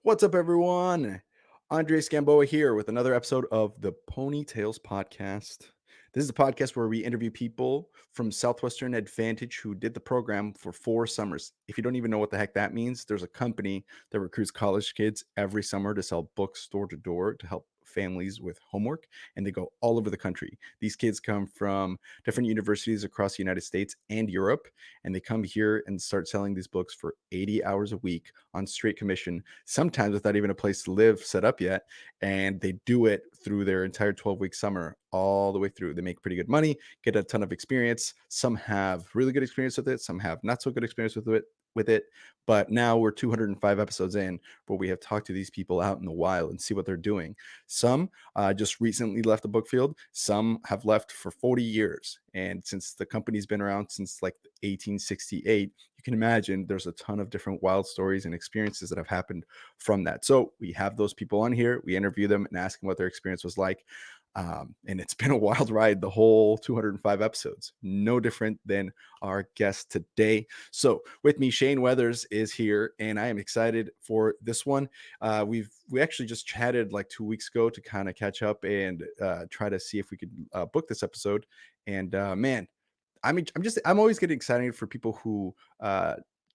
What's up, everyone? Andres Gamboa here with another episode of the Ponytails Podcast. This is a podcast where we interview people from Southwestern Advantage who did the program for 4 summers. If you don't even know what the heck that means, there's a company that recruits college kids every summer to sell books door to door to help families with homework, and they go all over the country. These kids come from different universities across the United States and Europe, and they come here and start selling these books for 80 hours a week on straight commission, sometimes without even a place to live set up yet. And they do it through their entire 12-week summer, all the way through. They make pretty good money, get a ton of experience. Some have really good experience with it, some have not so good experience with it. But now we're 205 episodes in where we have talked to these people out in the wild and see what they're doing. Some just recently left the book field. Some have left for 40 years. And since the company's been around since like 1868, you can imagine there's a ton of different wild stories and experiences that have happened from that. So we have those people on here. We interview them and ask them what their experience was like. And it's been a wild ride, the whole 205 episodes, no different than our guest today. So with me, Shane Weathers is here, and I am excited for this one. We actually just chatted like 2 weeks ago to kind of catch up and try to see if we could book this episode. And man, I'm always getting excited for people who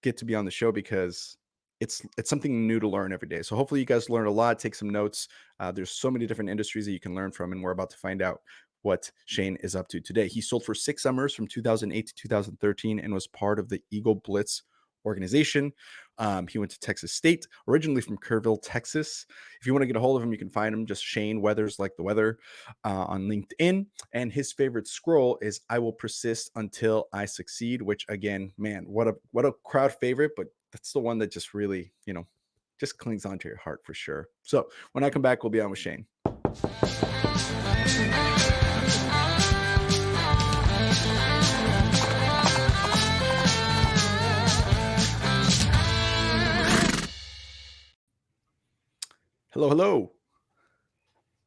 get to be on the show because it's something new to learn every day. So hopefully you guys learn a lot, take some notes. There's so many different industries that you can learn from, and we're about to find out what Shane is up to today. He sold for 6 summers from 2008 to 2013 and was part of the Eagle Blitz organization. He went to Texas State, originally from Kerrville, Texas. If you want to get a hold of him, you can find him just Shane Weathers, like the weather, on LinkedIn. And his favorite scroll is "I will persist until I succeed," which, again, man, what a crowd favorite, but that's the one that just really, just clings onto your heart for sure. So when I come back, we'll be on with Shane. Hello.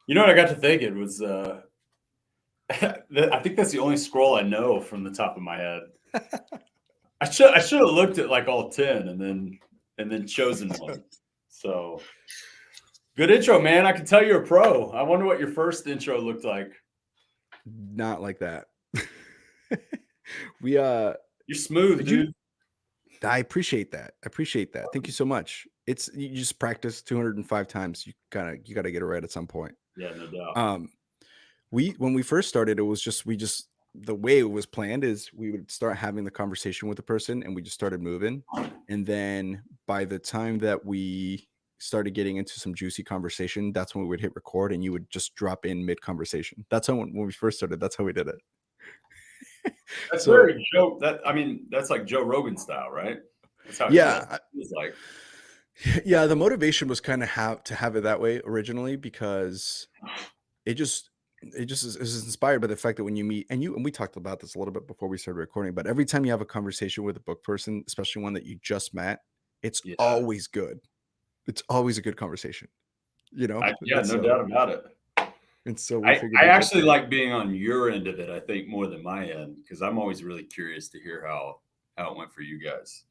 You know what I got to thinking was, I think that's the only scroll I know from the top of my head. I should have looked at like all 10 and then chosen one. So good intro, man. I can tell you're a pro. I wonder what your first intro looked like. Not like that. You're smooth, dude. I appreciate that. Thank you so much. You just practice 205 times. You gotta get it right at some point. Yeah, no doubt. When we first started, it was just the way it was planned is we would start having the conversation with the person and we just started moving. And then by the time that we started getting into some juicy conversation, that's when we would hit record and you would just drop in mid conversation. That's how when we first started, that's how we did it. That's very Joe. That's like Joe Rogan style, right? That's how it was like. Yeah, the motivation was kind of to have it that way originally because it just is inspired by the fact that when you meet and we talked about this a little bit before we started recording, but every time you have a conversation with a book person, especially one that you just met, it's always good. It's always a good conversation, no doubt about it. And so I actually like being on your end of it, I think, more than my end, because I'm always really curious to hear how it went for you guys.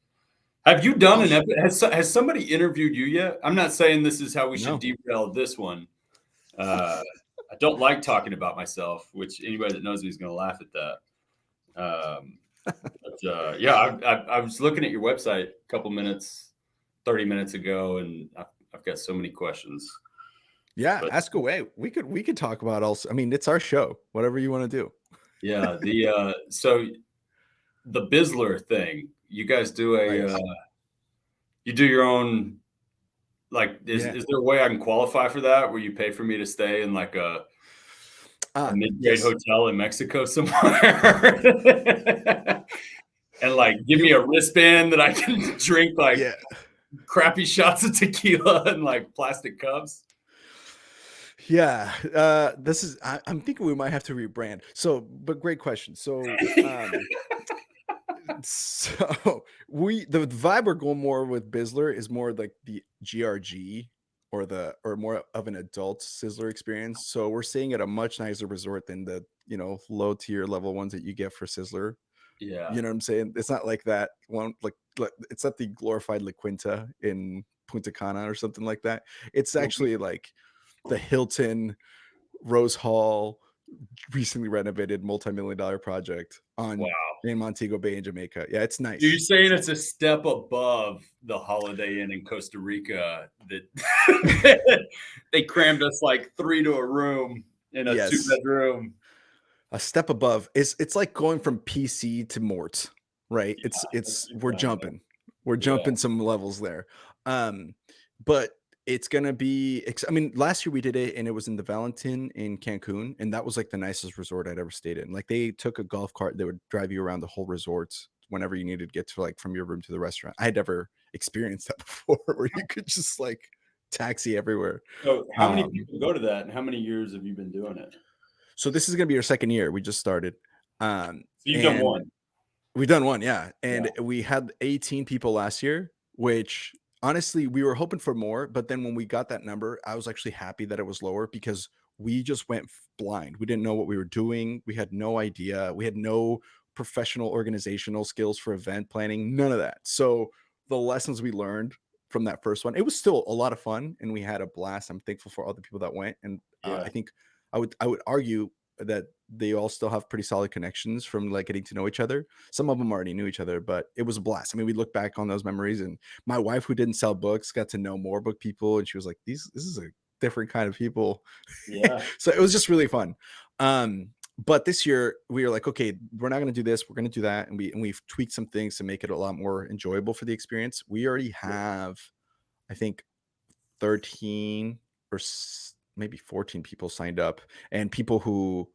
Have you done an episode? Has somebody interviewed you yet? I'm not saying this is how we should derail this one. I don't like talking about myself, which anybody that knows me is going to laugh at that. I was looking at your website a couple minutes, 30 minutes ago, and I've got so many questions. Yeah, ask away. We could talk about also. I mean, it's our show. Whatever you want to do. Yeah, so the Bizzler thing. You guys do you do your own. Like, is there a way I can qualify for that where you pay for me to stay in like a mid-grade hotel in Mexico somewhere and like give me a wristband that I can drink crappy shots of tequila in like plastic cups? Yeah, I'm thinking we might have to rebrand. So, but great question. So, so the vibe we're going more with Bizzler is more like the GRG or more of an adult Sizzler experience. So we're staying at a much nicer resort than the low tier level ones that you get for Sizzler. Yeah, you know what I'm saying? It's not like that one. Like it's not the glorified La Quinta in Punta Cana or something like that. It's actually like the Hilton Rose Hall recently renovated multi-million-dollar project in Montego Bay in Jamaica. Yeah, it's nice. You're saying it's a step above the Holiday Inn in Costa Rica that they crammed us like 3 to a room in a 2-bedroom. A step above. It's like going from PC to Mort, right? We're jumping. We're jumping some levels there. But it's gonna be. I mean, last year we did it, and it was in the Valentin in Cancun, and that was like the nicest resort I'd ever stayed in. Like they took a golf cart, they would drive you around the whole resort whenever you needed to get to like from your room to the restaurant. I had never experienced that before, where you could just like taxi everywhere. So, how many people go to that, and how many years have you been doing it? So this is gonna be our second year. We just started. So you've done one. We've done one, yeah. And we had 18 people last year, which honestly, we were hoping for more. But then when we got that number, I was actually happy that it was lower because we just went blind. We didn't know what we were doing. We had no idea. We had no professional organizational skills for event planning, none of that. So the lessons we learned from that first one, it was still a lot of fun and we had a blast. I'm thankful for all the people that went. And I think I would argue that they all still have pretty solid connections from like getting to know each other. Some of them already knew each other, but it was a blast. I mean, we look back on those memories, and my wife, who didn't sell books, got to know more book people, and she was like, this is a different kind of people. Yeah. So it was just really fun. But this year we were like, okay, we're not going to do this. We're going to do that. And we've tweaked some things to make it a lot more enjoyable for the experience. We already have, I think, 13 or maybe 14 people signed up, and people who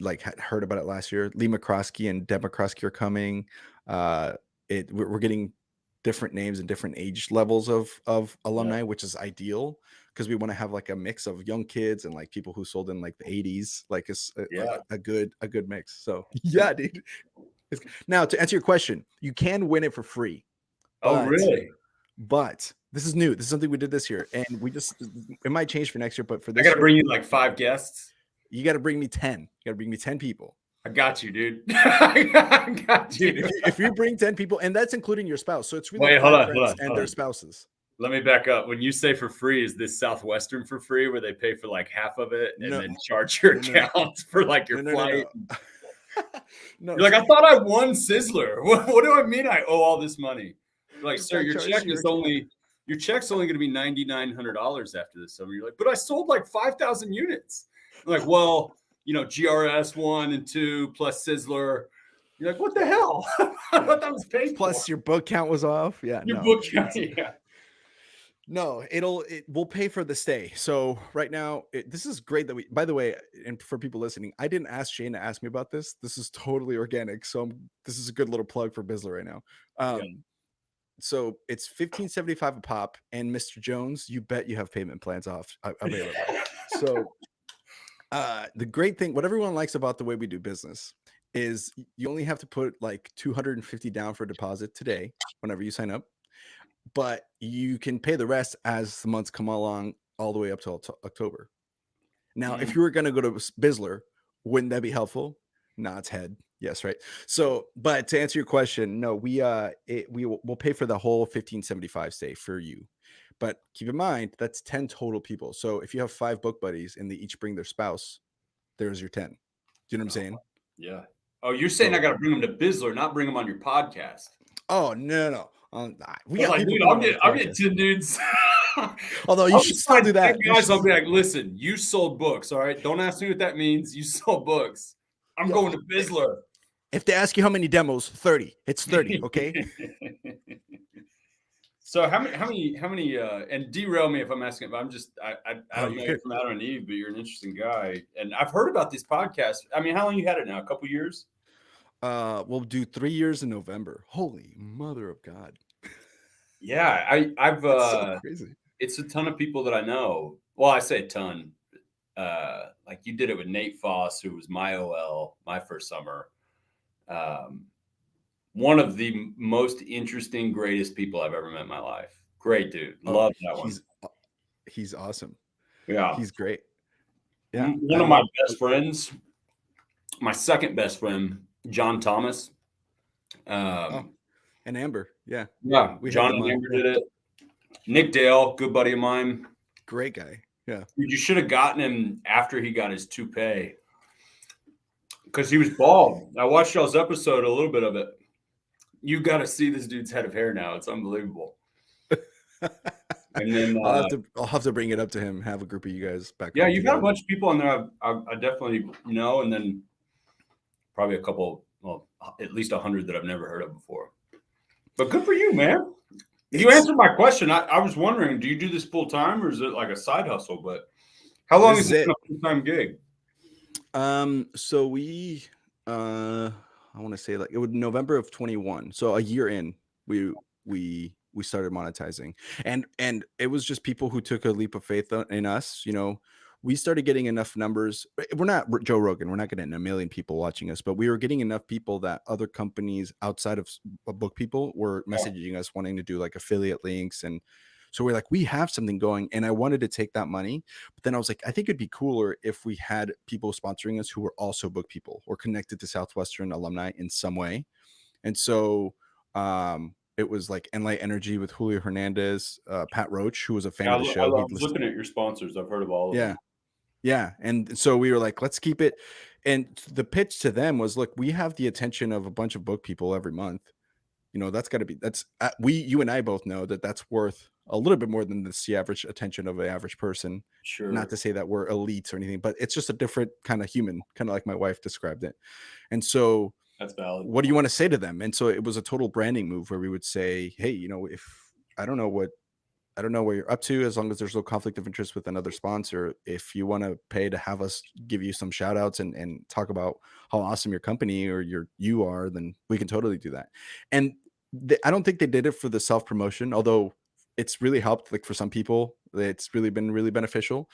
like had heard about it last year. Lee McCroskey and Deb McCroskey are coming. We're getting different names and different age levels of alumni, which is ideal because we want to have like a mix of young kids and like people who sold in like the 80s. Like it's a good mix. So yeah, dude. Now to answer your question, you can win it for free. Oh, really? But this is new. This is something we did this year, and it might change for next year. But for this, I got to bring you like 5 guests. You got to bring me 10. You got to bring me 10 people. I got you, dude. I got you. Dude, if you bring 10 people, and that's including your spouse, so it's really Wait, hold on, and their spouses. Let me back up. When you say for free, is this Southwestern for free, where they pay for like half of it and then charge your account for like your flight? No. You're like, I thought I won Sizzler. What do I mean I owe all this money? You're like, sir, your check's only going to be $9,900 after this summer. You're like, but I sold like 5,000 units. I'm like, well, GRS 1 and 2 plus Sizzler. You're like, what the hell? I thought that was paid plus for. your book count was off. Yeah, your book count. Yeah. No, we'll pay for the stay. So right now, this is great that by the way, and for people listening, I didn't ask Shane to ask me about this. This is totally organic. So this is a good little plug for Bizzler right now. So it's $15.75 a pop, and Mr. Jones, you bet you have payment plans available. So the great thing, what everyone likes about the way we do business, is you only have to put like $250 down for a deposit today, whenever you sign up. But you can pay the rest as the months come along, all the way up to October. Now, if you were going to go to Bizzler, wouldn't that be helpful? Nods head. Yes, right. So, but to answer your question, no, we'll pay for the whole $15.75 stay for you. But keep in mind, that's 10 total people. So if you have 5 book buddies and they each bring their spouse, there's your 10. Do you know what I'm saying? Yeah. Oh, you're saying I got to bring them to Bizzler, not bring them on your podcast. Oh, no. We got like, dude, I'll get 10 dudes. Although you should still do that. Guys, I'll be like, listen, you sold books, all right? Don't ask me what that means. You sold books. I'm going to Bizzler. If they ask you how many demos, 30. It's 30, okay? So how many and derail me if I'm asking, but I don't know from Adam and Eve, but you're an interesting guy. And I've heard about this podcast. I mean, how long you had it now? A couple years? We'll do 3 years in November. Holy mother of God. Yeah, I've so crazy. It's a ton of people that I know. Well, I say a ton. Like you did it with Nate Foss, who was my OL my first summer. One of the most interesting, greatest people I've ever met in my life. Great dude. Love that one. He's awesome. Yeah. He's great. Yeah. One of my best friends, my second best friend, John Thomas. And Amber. Yeah. Yeah. John and Amber did it. Nick Dale, good buddy of mine. Great guy. Yeah. Dude, you should have gotten him after he got his toupee. Because he was bald. I watched y'all's episode, a little bit of it. You got to see this dude's head of hair now. It's unbelievable. And then, I'll have to bring it up to him. Have a group of you guys back. yeah, home you got a together. bunch of people on there. I definitely know, and then probably a couple, well, at least 100 that I've never heard of before. But good for you, man. You answered my question. I was wondering, do you do this full time or is it like a side hustle? But how long This is is it it. a full time gig? So we, I want to say like it was November of 21. So a year in, we started monetizing, and it was just people who took a leap of faith in us. You know, we started getting enough numbers. We're not Joe Rogan. We're not getting a million people watching us, but we were getting enough people that other companies outside of book people were messaging us wanting to do like affiliate links. And so we're like, we have something going, and I wanted to take that money. But then I was like, I think it'd be cooler if we had people sponsoring us who were also book people or connected to Southwestern alumni in some way. And so it was like EnLight.Energy with Julio Hernandez, Pat Roach, who was a fan of the I show. He was looking at your sponsors. I've heard of all of yeah. them. Yeah. And so we were like, let's keep it. And the pitch to them was, look, we have the attention of a bunch of book people every month. You know, that's got to be, that's, you and I both know that that's worth a little bit more than the average attention of an average person. Sure. Not to say that we're elites or anything, but it's just a different kind of human, kind of like my wife described it. And so That's valid. what do you want to say to them? And so it was a total branding move where we would say, hey, you know, if I don't know what you're up to, as long as there's no conflict of interest with another sponsor. If you want to pay to have us give you some shout outs and talk about how awesome your company or you are, then we can totally do that. And I don't think they did it for the self promotion, although it's really helped. Like for some people, it's really been really beneficial.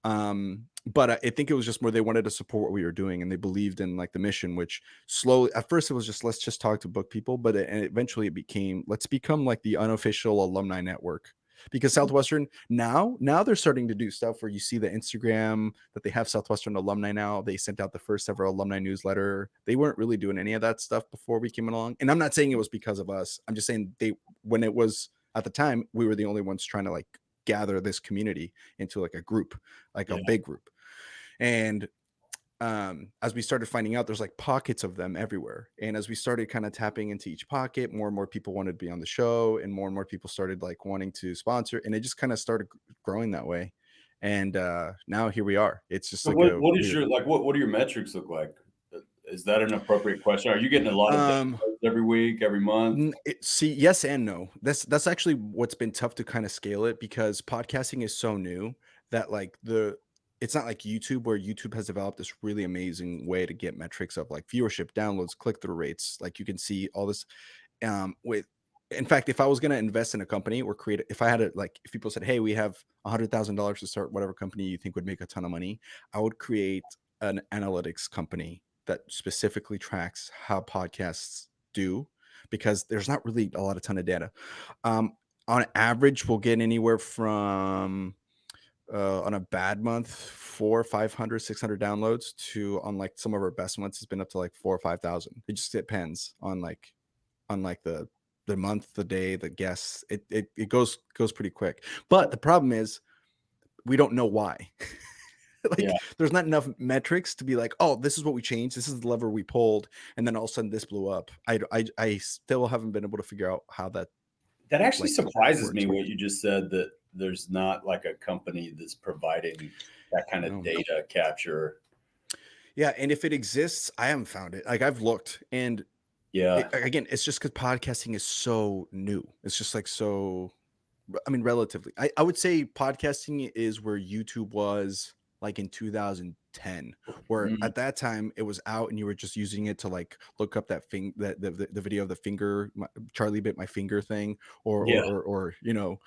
But I think it was just more they wanted to support what we were doing, and they believed in like the mission, which slowly at first it was just let's just talk to book people, but and eventually it became let's become like the unofficial alumni network. Because Southwestern now they're starting to do stuff where you see the Instagram that they have Southwestern alumni now. They sent out the first ever alumni newsletter. They weren't really doing any of that stuff before we came along. And I'm not saying it was because of us. I'm just saying when it was at the time, we were the only ones trying to like gather this community into like a group, like a big group. And as we started finding out, there's like pockets of them everywhere. And as we started kind of tapping into each pocket, more and more people wanted to be on the show, and more people started like wanting to sponsor, and it just kind of started growing that way. And now here we are. It's just So like what is your like what do your metrics look like? Is that an appropriate question? Are you getting a lot of downloads every week, every month? See, yes and no. That's actually what's been tough to kind of scale it, because podcasting is so new that like it's not like YouTube, where YouTube has developed this really amazing way to get metrics of like viewership, downloads, click-through rates. Like you can see all this with in fact, if I was going to invest in a company or if I had it, like if people said, hey, we have $100,000 to start whatever company you think would make a ton of money, I would create an analytics company that specifically tracks how podcasts do, because there's not really a lot of ton of data. On average, we'll get anywhere from on a bad month 400, 500, 600 downloads to, on like some of our best months, it's been up to like 4,000 or 5,000. It just depends on like the month, the day, the guests. It goes pretty quick. But the problem is we don't know why. Like there's not enough metrics to be like, oh, this is what we changed, this is the lever we pulled, and then all of a sudden this blew up. I still haven't been able to figure out how that actually like surprises works. me what you just said, that there's not like a company that's providing that kind of data capture. Yeah, and if it exists, I haven't found it. Like I've looked, and again, it's just because podcasting is so new. It's just like so. I mean, relatively, I would say podcasting is where YouTube was like in 2010, where at that time it was out and you were just using it to like look up that thing, that the video of the finger, Charlie bit my finger thing, or you know,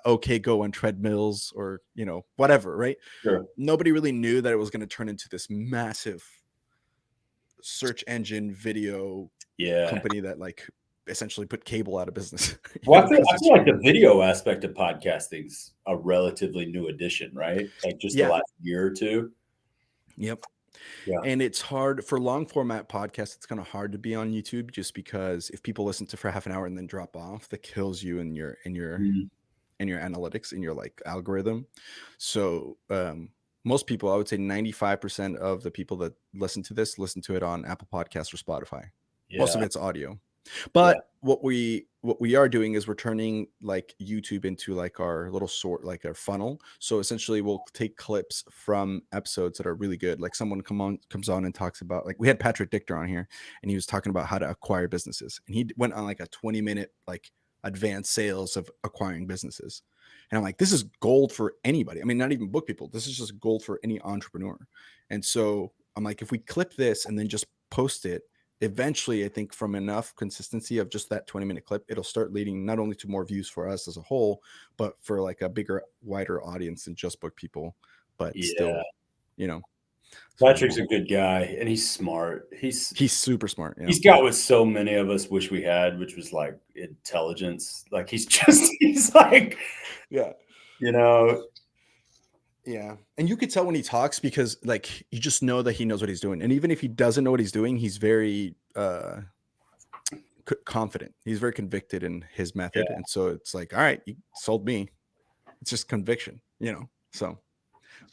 okay, go on treadmills, or you know, whatever, right? Sure. Nobody really knew that it was going to turn into this massive search engine video company that like essentially put cable out of business. Well, I feel like the video aspect of podcasting's a relatively new addition, right? Like just the last year or two. Yep. Yeah. And it's hard for long format podcasts. It's kind of hard to be on YouTube, just because if people listen to for half an hour and then drop off, that kills you in your in your analytics, in your like algorithm. So most people, I would say 95% of the people that listen to this listen to it on Apple Podcasts or Spotify. Most of it's audio. But what we are doing is we're turning like YouTube into like our little sort, like our funnel. So essentially we'll take clips from episodes that are really good. Like someone comes on and talks about, like we had Patrick Dichter on here and he was talking about how to acquire businesses. And he went on like a 20-minute like advanced sales of acquiring businesses. And I'm like, this is gold for anybody. I mean, not even book people. This is just gold for any entrepreneur. And so I'm like, if we clip this and then just post it, eventually I think from enough consistency of just that 20-minute clip, it'll start leading not only to more views for us as a whole, but for like a bigger, wider audience than just book people, but still, you know. Patrick's a good guy and he's smart. He's super smart. He's got what so many of us wish we had, which was like intelligence. Like he's like, you know. Yeah. And you could tell when he talks because like you just know that he knows what he's doing. And even if he doesn't know what he's doing, he's very confident. He's very convicted in his method. And so it's like, all right, you sold me. It's just conviction, you know? So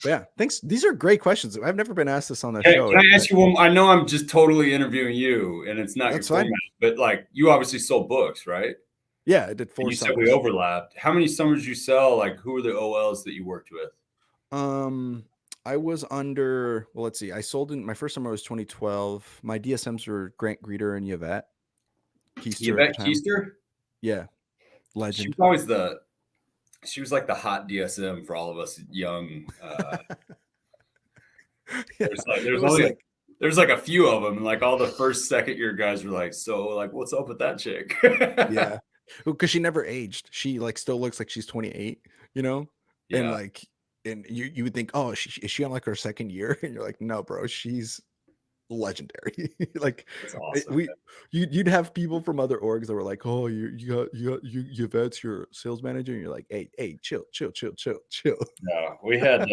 but yeah, thanks. These are great questions. I've never been asked this on the show. Can I ask you one? I know I'm just totally interviewing you and it's not your format, but like you obviously sold books, right? Yeah, I did 4 and you summers. said we overlapped. How many summers did you sell? Like who were the OLs that you worked with? I was under, well, let's see. I sold in my first summer was 2012. My DSMs were Grant Greeter and Yvette Keister? Yeah. Legend. She was always she was like the hot DSM for all of us young. There's like a few of them, and like all the first, second year guys were like, so like, what's up with that chick? Yeah, because she never aged. She like still looks like she's 28, you know? Yeah. And like, and you would think, oh, is she on like her second year? And you're like, no, bro, she's legendary. Like that's awesome, you'd have people from other orgs that were like, oh, you vet's your sales manager, and you're like, hey, chill. No, we had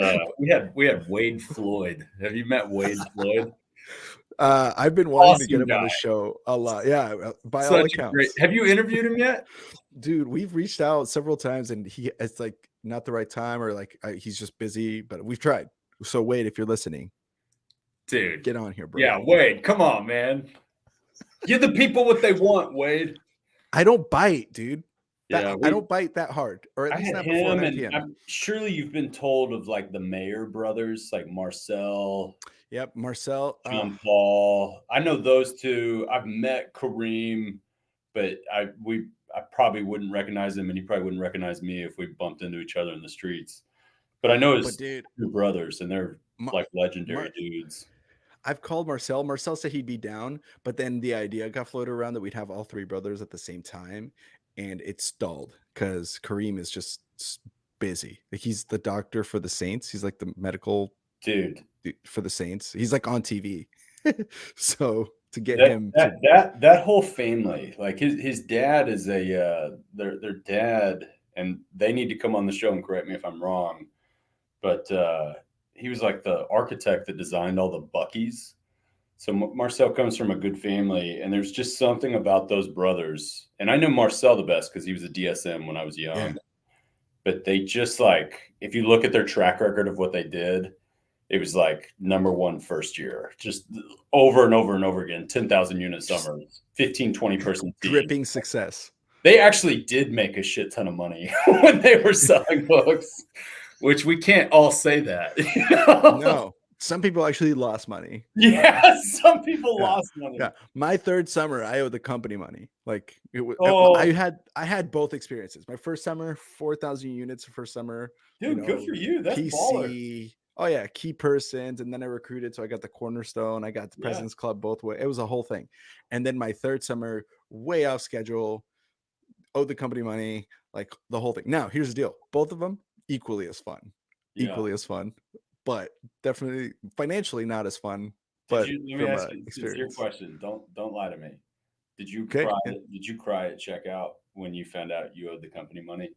Wade Floyd. Have you met Wade Floyd? I've been wanting to get him on the show a lot. Yeah, by all accounts. Have you interviewed him yet? Dude, we've reached out several times and it's like not the right time or like he's just busy, but we've tried. So Wade, if you're listening, dude, get on here, bro. Yeah, Wade, come on, man. Give the people what they want, Wade. I don't bite, dude. I don't bite that hard, or at least not before 9 p.m. Surely you've been told of like the Mayer brothers, like Marcel. Yep, Marcel, John Paul. I know those two. I've met Kareem, but I probably wouldn't recognize him, and he probably wouldn't recognize me if we bumped into each other in the streets. But I know his two brothers, and they're like legendary dudes. I've called Marcel. Marcel said he'd be down, but then the idea got floated around that we'd have all 3 brothers at the same time, and it stalled because Kareem is just busy. Like he's the doctor for the Saints. He's like the medical dude for the Saints. He's like on TV. So to get that whole family, like his dad is their dad, and they need to come on the show and correct me if I'm wrong, but he was like the architect that designed all the Buckies. So Marcel comes from a good family, and there's just something about those brothers. And I know Marcel the best because he was a DSM when I was young. Yeah. But they just like, if you look at their track record of what they did, it was like #1 first year, just over and over and over again, 10,000 unit summers, 15, 20 person team. Dripping success. They actually did make a shit ton of money when they were selling books, which we can't all say that. You know? No, some people actually lost money. Yeah, some people lost money. Yeah, my 3rd summer, I owed the company money. Like it was, I had both experiences. My first summer, 4,000 units. First summer, dude, good for you. That's PC. Baller. Oh yeah, key persons, and then I recruited, so I got the Cornerstone. I got the President's Club both ways. It was a whole thing. And then my 3rd summer, way off schedule, owed the company money, like the whole thing. Now here's the deal: both of them equally as fun, but definitely financially not as fun. But let me ask you, it's your question. Don't lie to me. Did you cry? Did you cry at checkout when you found out you owed the company money?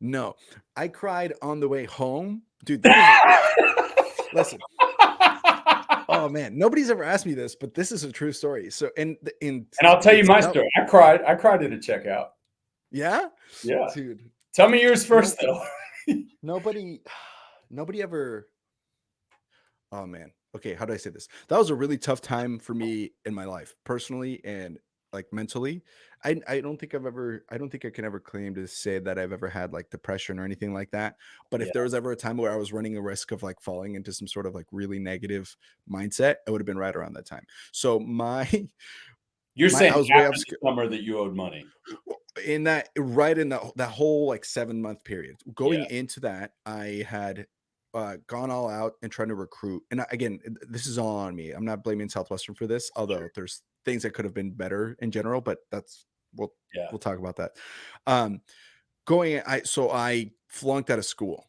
No, I cried on the way home, dude. Listen. Oh man, nobody's ever asked me this, but this is a true story. So, and I'll tell you my story. I cried at a checkout. Yeah, Yeah. dude. Tell me yours No, first, though. nobody, nobody ever. Oh man. Okay, how do I say this? That was a really tough time for me in my life, personally and like mentally. I don't think I don't think I can ever claim to say that I've ever had like depression or anything like that. But if Yeah. there was ever a time where I was running a risk of like falling into some sort of like really negative mindset, it would have been right around that time. So my You're my saying I was way after off the summer that you owed money. in that right in that whole like 7 month period. Going Yeah. into that, I had gone all out and trying to recruit. And again, this is all on me. I'm not blaming Southwestern for this, although there's things that could have been better in general, but that's we'll Yeah. we'll talk about that. Um going I flunked out of school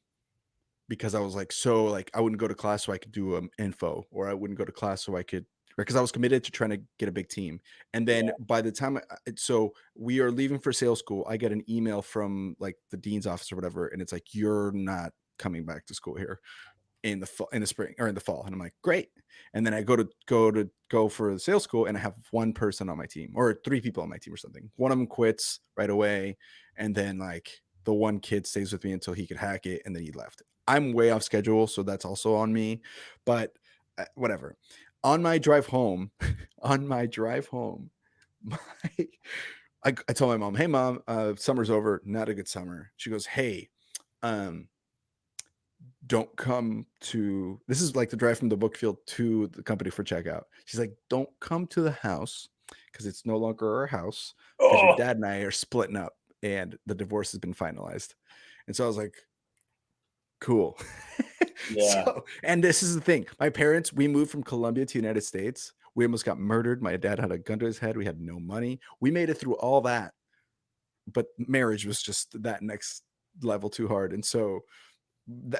because I was like, so like I wouldn't go to class so I could do info, or I wouldn't go to class so I could, because I was committed to trying to get a big team. And then Yeah. by the time so we are leaving for sales school, I get an email from like the dean's office or whatever, and it's like, you're not coming back to school here in the fall, in the spring or in the fall. And I'm like, great. And then I go for the sales school, and I have one person on my team or three people on my team or something. One of them quits right away, and then like the one kid stays with me until he could hack it, and then he left. I'm way off schedule, so that's also on me. But whatever. On my drive home, on my drive home, my I told my mom, "Hey mom, summer's over. Not a good summer." She goes, "Hey, um, don't come to," this is like the drive from the book field to the company for checkout. She's like, "Don't come to the house because it's no longer our house, because your Oh, dad and I are splitting up and the divorce has been finalized." And so I was like, cool. yeah. So, and this is the thing. My parents, we moved from Colombia to the United States. We almost got murdered. My dad had a gun to his head. We had no money. We made it through all that, but marriage was just that next level too hard. And so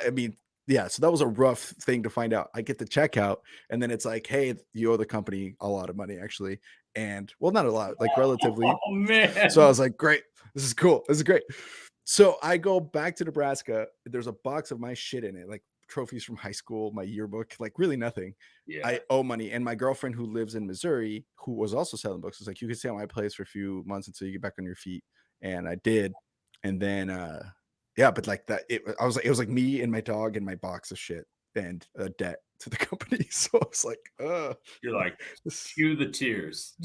I mean, yeah, so that was a rough thing to find out. I get the checkout, and then it's like, hey, you owe the company a lot of money, actually. And well, not a lot, like relatively. Oh, So I man. was like, great, this is cool. This is great. So I go back to Nebraska. There's a box of my shit in it, like trophies from high school, my yearbook, like really nothing. Yeah. I owe money. And my girlfriend who lives in Missouri, who was also selling books, was like, you can stay at my place for a few months until you get back on your feet. And I did. And then yeah, but like that, it was like me and my dog and my box of shit and a debt to the company. So I was like, You're like, this, cue the tears.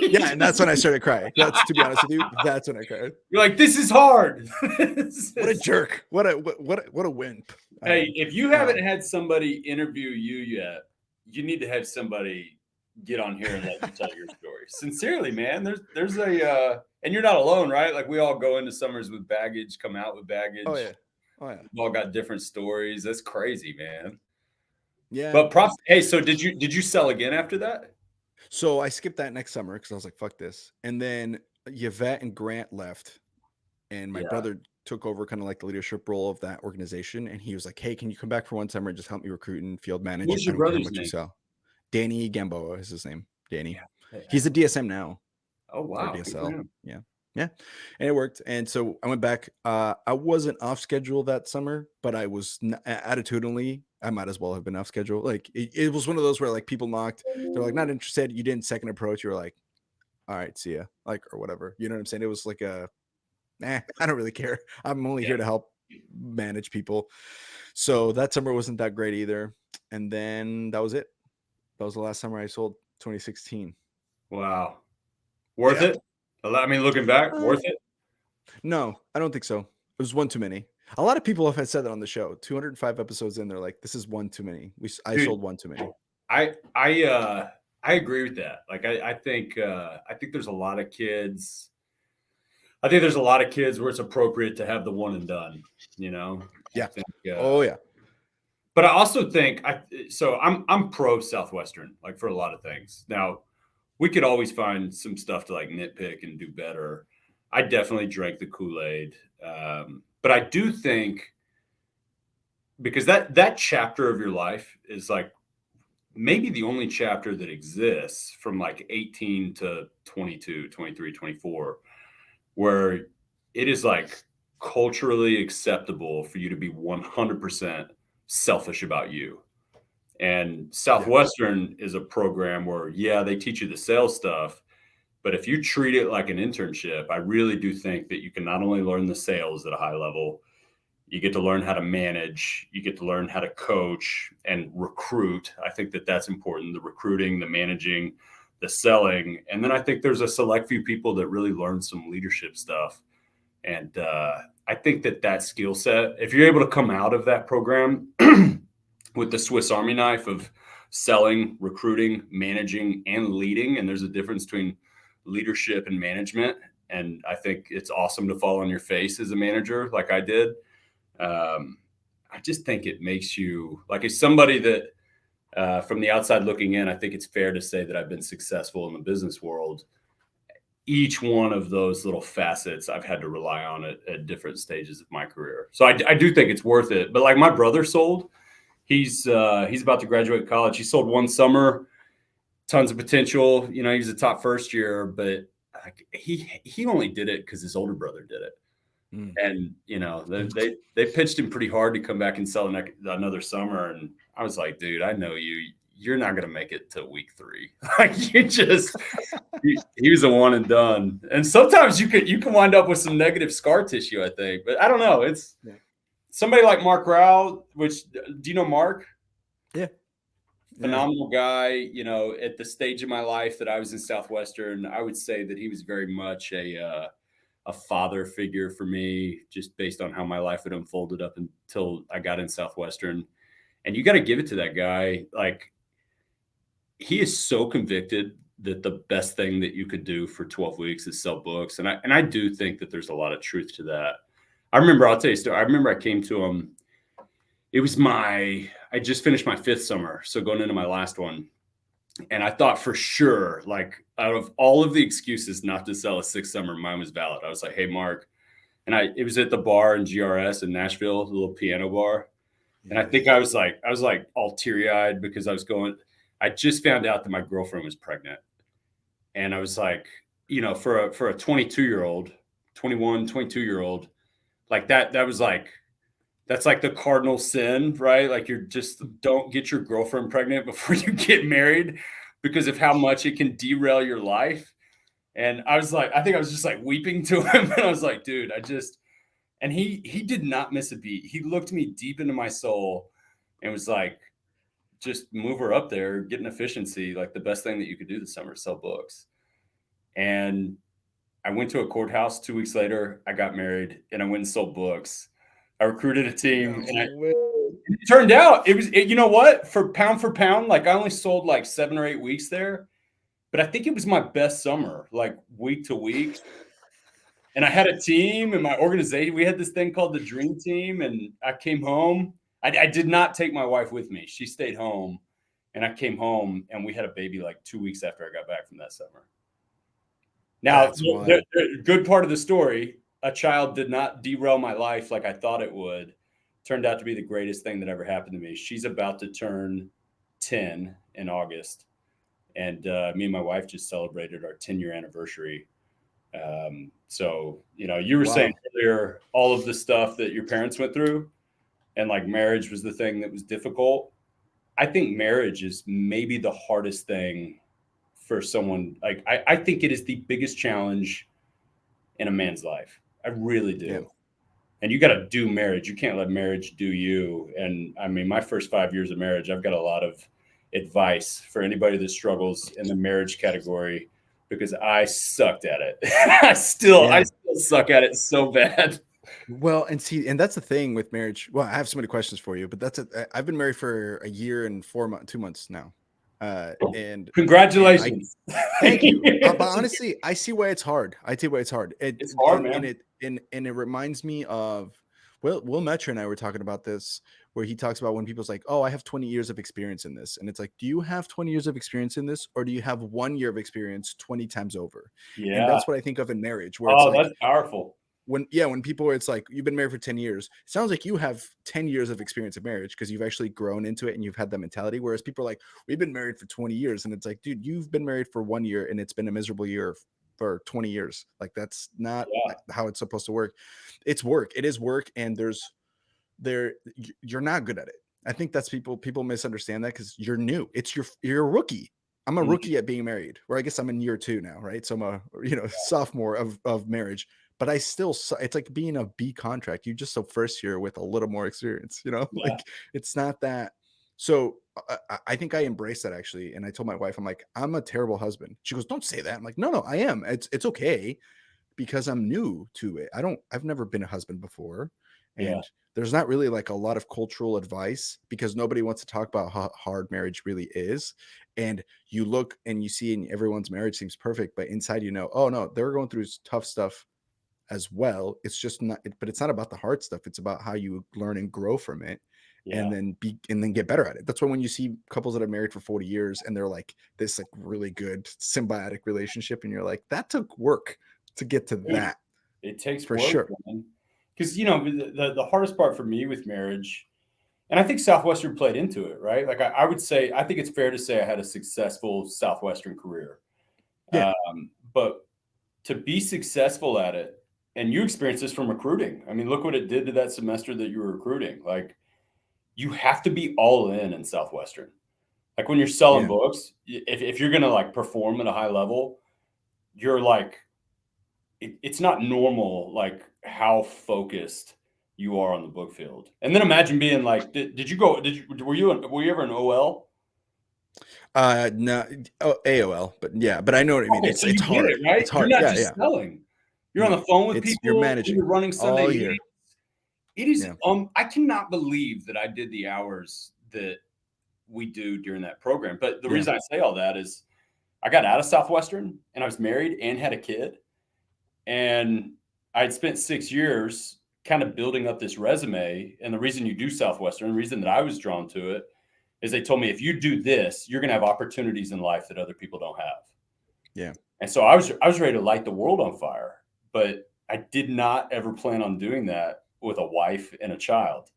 yeah, and that's when I started crying. That's, to be honest with you, that's when I cried. You're like, this is hard. What a jerk! What a wimp I Hey, am. if you haven't had somebody interview you yet, you need to have somebody get on here and let you tell your story. Sincerely, man. There's a and you're not alone, right? Like we all go into summers with baggage, come out with Oh baggage. yeah, oh yeah, We've all got different stories. That's crazy, man. yeah. But props. Hey, so did you sell again after that? So I skipped that next summer because I was like, fuck this. And then Yvette and Grant left, and my Yeah. brother took over kind of like the leadership role of that organization. And he was like, hey, can you come back for one summer and just help me recruit and field manage? What's I your don't care how brother's much you name? sell. Danny Gamboa is his name. Danny. Yeah. He's a DSM now. Oh Or wow, good for DSL. him. Yeah. Yeah. And it worked. And so I went back. I wasn't off schedule that summer, but I was attitudinally, I might as well have been off schedule. Like it was one of those where like people knocked, they're like, not interested. You didn't second approach. You were like, all right, see ya. Like, or whatever. You know what I'm saying? It was like I don't really care. I'm only Yeah. here to help manage people. So that summer wasn't that great either. And then that was it. That was the last summer I sold, 2016. Wow. Worth Yeah. it? I mean, looking back, worth it? No, I don't think so. It was one too many. A lot of people have had said that on the show. 205 episodes in, they're like, "This is one too many. I Dude, sold one too many." I agree with that. Like I think there's a lot of kids. I think there's a lot of kids where it's appropriate to have the one and done, you know. I Yeah. think Oh yeah. but I also think I'm pro Southwestern, like for a lot of things. Now, we could always find some stuff to like nitpick and do better. I definitely drank the Kool-Aid. But I do think because that chapter of your life is like maybe the only chapter that exists from like 18 to 22, 23, 24, where it is like culturally acceptable for you to be 100% selfish about you. And Yeah. Southwestern is a program where, yeah, they teach you the sales stuff, But if you treat it like an internship, I really do think that you can not only learn the sales at a high level, you get to learn how to manage, you get to learn how to coach and recruit. I think that that's important, the recruiting, the managing, the selling. And then I think there's a select few people that really learn some leadership stuff. And I think that that skill set, if you're able to come out of that program with the Swiss Army knife of selling, recruiting, managing, and leading, and there's a difference between leadership and management. And I think it's awesome to fall on your face as a manager like I did. I just think it makes you, like, as somebody that from the outside looking in, I think it's fair to say that I've been successful in the business world. Each one of those little facets I've had to rely on at different stages of my career. So I do think it's worth it. But like my brother sold, he's about to graduate college. He sold one summer, tons of potential. You know, he's a top first year, but he only did it because his older brother did it. And, you know, they pitched him pretty hard to come back and sell another summer. And I was like, dude, I know you're not going to make it to week 3. Like you just, he was a one and done. And sometimes you can wind up with some negative scar tissue, I think, but I don't know. It's somebody like Mark Rao, which, do you know Mark? Yeah. Phenomenal guy. You know, at the stage of my life that I was in Southwestern, I would say that he was very much a father figure for me, just based on how my life had unfolded up until I got in Southwestern. And you got to give it to that guy. Like, he is so convicted that the best thing that you could do for 12 weeks is sell books. And I do think that there's a lot of truth to that. I'll tell you a story. I remember I came to him. It was I just finished my 5th summer. So going into my last one. And I thought for sure, like, out of all of the excuses not to sell a 6th summer, mine was valid. I was like, hey, Mark. And it was at the bar in GRS in Nashville, the little piano bar. And I think I was like all teary eyed because I just found out that my girlfriend was pregnant. And I was like, you know, for a 22-year-old, 21, 22-year-old, like that's like the cardinal sin, right? Like, you're just, don't get your girlfriend pregnant before you get married because of how much it can derail your life. And I was like, I think I was just like weeping to him. And I was like, dude, and he did not miss a beat. He looked me deep into my soul and was like, just move her up there, get an efficiency. Like, the best thing that you could do this summer is sell books. And I went to a courthouse 2 weeks later. I got married and I went and sold books. I recruited a team and it turned out you know what, for pound, like, I only sold like 7 or 8 weeks there, but I think it was my best summer, like week to week. And I had a team and my organization, we had this thing called the Dream Team. And I came home. I did not take my wife with me. She stayed home. And I came home and we had a baby like 2 weeks after I got back from that summer. Now, the good part of the story, a child did not derail my life like I thought it would. Turned out to be the greatest thing that ever happened to me. She's about to turn 10 in August. And me and my wife just celebrated our 10-year anniversary. So, you know, you were saying earlier, all of the stuff that your parents went through, and like marriage was the thing that was difficult. I think marriage is maybe the hardest thing for someone. Like, I think it is the biggest challenge in a man's life. I really do. Yeah. And you got to do marriage. You can't let marriage do you. And I mean, my first 5 years of marriage, I've got a lot of advice for anybody that struggles in the marriage category, because I sucked at it. I still suck at it so bad. Well, and that's the thing with marriage. Well, I have so many questions for you, but I've been married for a year and 2 months now. And congratulations. Thank you. But honestly, I see why it's hard. It's hard. It's hard, man. And it reminds me of, Will Metscher and I were talking about this, where he talks about when people's like, oh, I have 20 years of experience in this. And it's like, do you have 20 years of experience in this, or do you have 1 year of experience 20 times over? Yeah. And that's what I think of in marriage, where it's like, that's powerful. When people, it's like, you've been married for 10 years. It sounds like you have 10 years of experience in marriage because you've actually grown into it and you've had that mentality. Whereas people are like, we've been married for 20 years. And it's like, dude, you've been married for 1 year and it's been a miserable year for 20 years. Like, that's not how it's supposed to work. It's work. It is work. And you're not good at it. I think that's people misunderstand that because you're new. You're a rookie. I'm a Mhm. rookie at being married, where I guess I'm in year 2 now, right? So I'm a, sophomore of marriage, but I still it's like being a B contract. You just a first year with a little more experience, Yeah. like it's not that. So I think I embraced that actually. And I told my wife, I'm like, I'm a terrible husband. She goes, don't say that. I'm like, no, I am. It's okay because I'm new to it. I've never been a husband before. Yeah. And there's not really like a lot of cultural advice because nobody wants to talk about how hard marriage really is. And you look and you see in everyone's marriage seems perfect, but inside, oh no, they're going through tough stuff as well. It's just not, but it's not about the hard stuff. It's about how you learn and grow from it Yeah. and then get better at it. That's why when you see couples that are married for 40 years and they're like this like really good symbiotic relationship and you're like, that took work to get to Dude, that it takes for work, sure. man. Because the hardest part for me with marriage, and I think Southwestern played into it, right? Like I would say, I think it's fair to say I had a successful Southwestern career. Yeah. But to be successful at it, and you experienced this from recruiting. I mean, look what it did to that semester that you were recruiting. Like you have to be all in Southwestern. Like when you're selling Yeah. books, if you're gonna like perform at a high level, you're like it's not normal like how focused you are on the book field. And then imagine being like, did you go? Did you were you ever an OL? No, AOL, but yeah, but I know what I mean. Okay, It's so you get hard. it, right? It's You're hard. not Yeah, just yeah. selling. You're on No, the phone with you're people. managing You're running Sunday all meetings. year. It is. Yeah. I cannot believe that I did the hours that we do during that program. But the Yeah. reason I say all that is I got out of Southwestern and I was married and had a kid. And I'd spent 6 years kind of building up this resume. And the reason you do Southwestern, the reason that I was drawn to it is they told me if you do this, you're going to have opportunities in life that other people don't have. Yeah. And so I was ready to light the world on fire, but I did not ever plan on doing that with a wife and a child.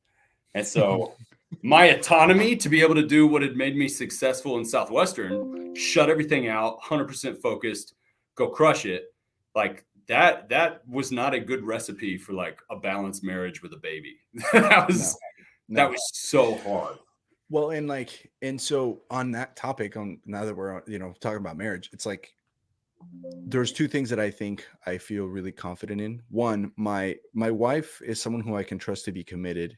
And so my autonomy to be able to do what had made me successful in Southwestern, shut everything out, 100% focused, go crush it. Like that was not a good recipe for like a balanced marriage with a baby. that No. was that No. was so hard. Well, and so on that topic, on now that we're talking about marriage, it's like there's two things that I think I feel really confident in. One, my wife is someone who I can trust to be committed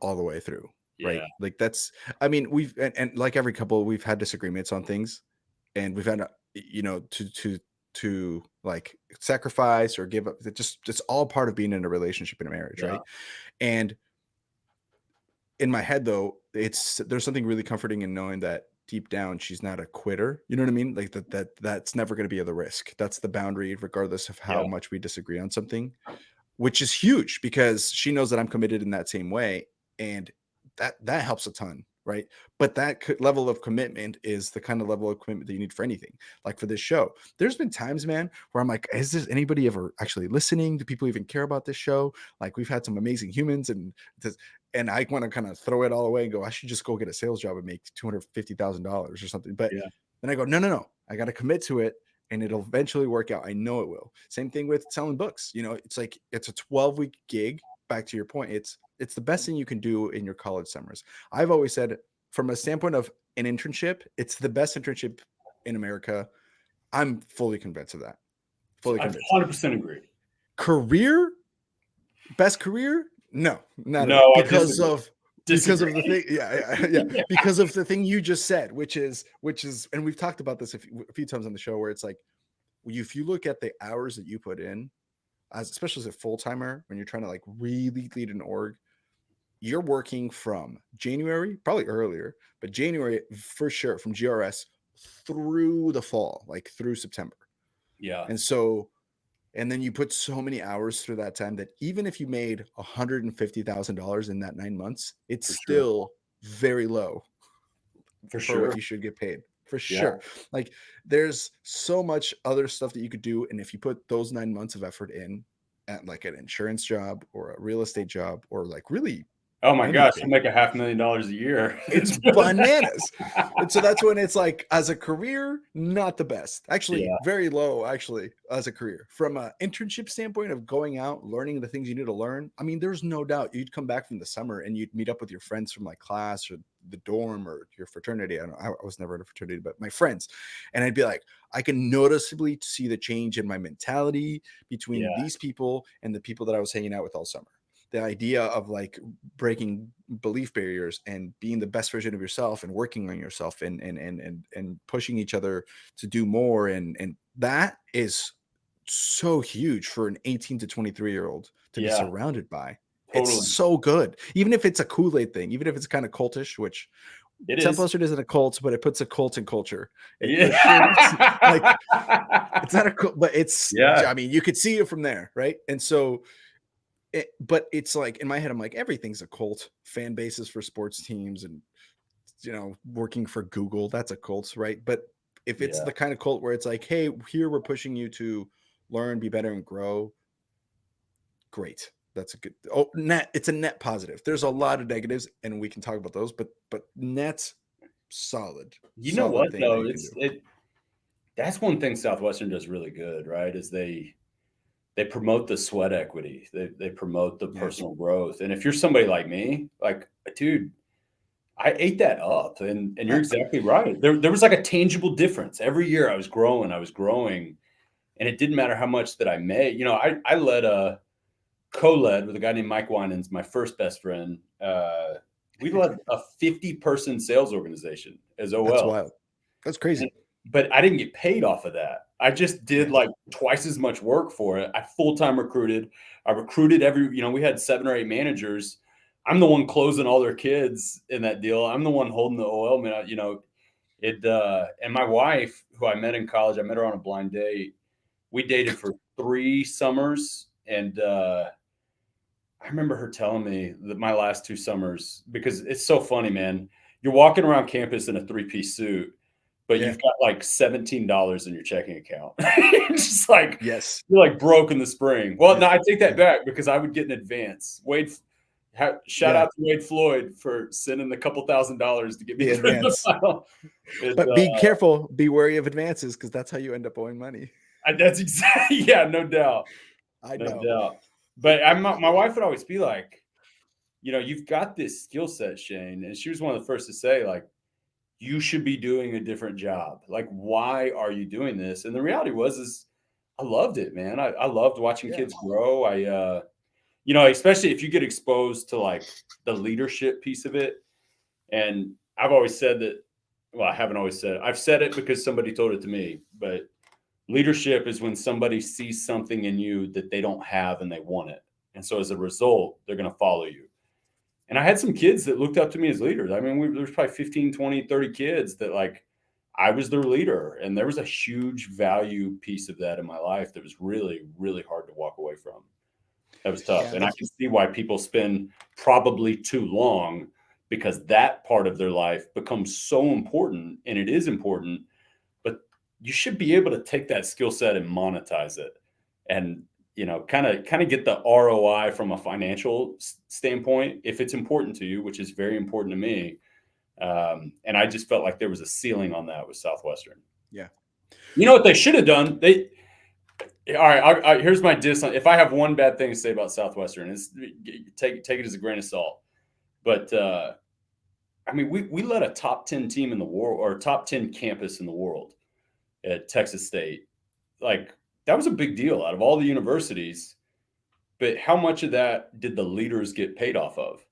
all the way through, right? Yeah. Like that's, I mean, and like every couple, we've had disagreements on things, and we've had to like sacrifice or give up. It's all part of being in a relationship, in a marriage, Yeah. right? And in my head though, there's something really comforting in knowing that deep down she's not a quitter. You know what I mean? Like that's never going to be the risk. That's the boundary, regardless of how Yeah. much we disagree on something, which is huge because she knows that I'm committed in that same way, and that helps a ton, right? But that level of commitment is the kind of level of commitment that you need for anything. Like for this show, there's been times, man, where I'm like, is this anybody ever actually listening? Do people even care about this show? Like we've had some amazing humans, and I want to kind of throw it all away and go, I should just go get a sales job and make $250,000 or something. But Yeah. then I go, no, I got to commit to it and it'll eventually work out. I know it will. Same thing with selling books. It's like it's a 12-week gig. Back to your point, it's the best thing you can do in your college summers. I've always said, from a standpoint of an internship, it's the best internship in America. I'm fully convinced of that. Fully I convinced. 100% agree. Career, best career? No, not at all. No, I Because disagree. of Disagree. the thing, yeah. Yeah. Because of the thing you just said, which is, and we've talked about this a few times on the show, where it's like, if you look at the hours that you put in, especially as a full timer, when you're trying to like really lead an org, you're working from January, probably earlier, but January for sure, from GRS through the fall, like through September. Yeah. And so, and then you put so many hours through that time that even if you made $150,000 in that 9 months, it's For sure. still very low For for what sure. you should get paid, for Yeah. sure. Like there's so much other stuff that you could do. And if you put those 9 months of effort in at like an insurance job or a real estate job, or like really Oh my gosh, I anything. make $500,000 a year. It's bananas. And so that's when it's like, as a career, not the best. Actually, Yeah, very low, actually, as a career. From an internship standpoint of going out, learning the things you need to learn, I mean, there's no doubt you'd come back from the summer and you'd meet up with your friends from like class or the dorm or your fraternity. I was never in a fraternity, but my friends. And I'd be like, I can noticeably see the change in my mentality between yeah, these people and the people that I was hanging out with all summer. The idea of like breaking belief barriers and being the best version of yourself and working on yourself and pushing each other to do more, and that is so huge for an 18 to 23-year-old to be yeah, surrounded by. It's totally. so good, even if it's a Kool-Aid thing, even if it's kind of cultish, which It is. Southwestern isn't a cult, but it puts a cult in culture. It Yeah. for sure puts, like, it's not a cult, but it's, Yeah, I mean, you could see it from there, right? And so but it's like in my head, I'm like, everything's a cult. Fan bases for sports teams and working for Google, that's a cult, right? But if it's yeah. the kind of cult where it's like, hey, here we're pushing you to learn, be better, and grow, great. That's a good net. It's a net positive. There's a lot of negatives, and we can talk about those, but net solid, You know solid what thing that though? you can do. That's one thing Southwestern does really good, right? Is they promote the sweat equity. They promote the Yeah. personal growth. And if you're somebody like me, like, dude, I ate that up. And you're exactly right. There was like a tangible difference. Every year I was growing, and it didn't matter how much that I made. I led a co-led with a guy named Mike Winans, my first best friend. We led a 50-person sales organization as That's OL. wild. That's crazy. But I didn't get paid off of that. I just did Yeah. like twice as much work for it. I full-time recruited. I recruited we had 7 or 8 managers. I'm the one closing all their kids in that deal. I'm the one holding the OL man, and my wife, who I met in college, I met her on a blind date. We dated for 3 summers, and I remember her telling me that my last 2 summers, because it's so funny, man. You're walking around campus in a 3-piece suit, but Yeah. you've got like $17 in your checking account. It's just like Yes. you're like broke in the spring. Well, Yeah. no, I take that Yeah. back because I would get an advance. Shout Yeah. out to Wade Floyd for sending a couple $1,000s to get me The through the advance. final. It, But be careful, be wary of advances, because that's how you end up owing money. that's exactly, yeah, no doubt, I no know. doubt. But my wife would always be like, you've got this skill set, Shane. And she was one of the first to say, like, you should be doing a different job. Like, why are you doing this? And the reality is I loved it, man. I loved watching Yeah. kids grow. Especially if you get exposed to like the leadership piece of it. And I've always said that, well, I haven't always said it. I've said it because somebody told it to me, but leadership is when somebody sees something in you that they don't have and they want it. And so as a result, they're going to follow you. And I had some kids that looked up to me as leaders. I mean, there's probably 15, 20, 30 kids that like I was their leader. And there was a huge value piece of that in my life that was really, really hard to walk away from. That was tough. Yeah. And I can see why people spend probably too long, because that part of their life becomes so important, and it is important, but you should be able to take that skill set and monetize it. And kind of get the ROI from a financial standpoint if it's important to you, which is very important to me. And I just felt like there was a ceiling on that with Southwestern. Yeah. You know what they should have done? All right. Here's my diss. If I have one bad thing to say about Southwestern, is take it as a grain of salt. But I mean, we led a top 10 team in the world, or top 10 campus in the world at Texas State. Like, that was a big deal out of all the universities. But how much of that did the leaders get paid off of?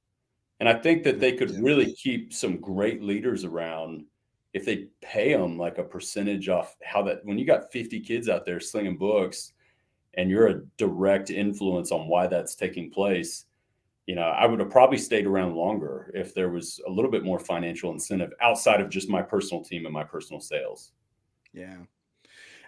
And I think that they could Yeah. really keep some great leaders around if they pay them like a percentage off when you got 50 kids out there slinging books and you're a direct influence on why that's taking place. I would have probably stayed around longer if there was a little bit more financial incentive outside of just my personal team and my personal sales. Yeah.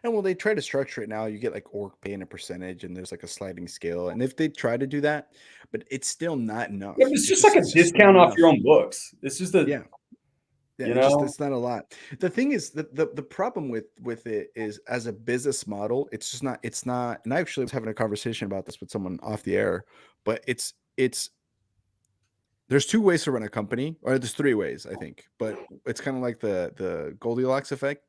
And well, they try to structure it now. You get like org pay and a percentage, and there's like a sliding scale. And if they try to do that, but it's still not enough. Yeah, it's just like a It's just not discount off enough. your own books. It's just Yeah. Yeah. you know, It's not a lot. The thing is that the problem with it is, as a business model, it's not, and I actually was having a conversation about this with someone off the air, but it's There's 2 ways to run a company, or there's 3 ways, I think, but it's kind of like the Goldilocks effect.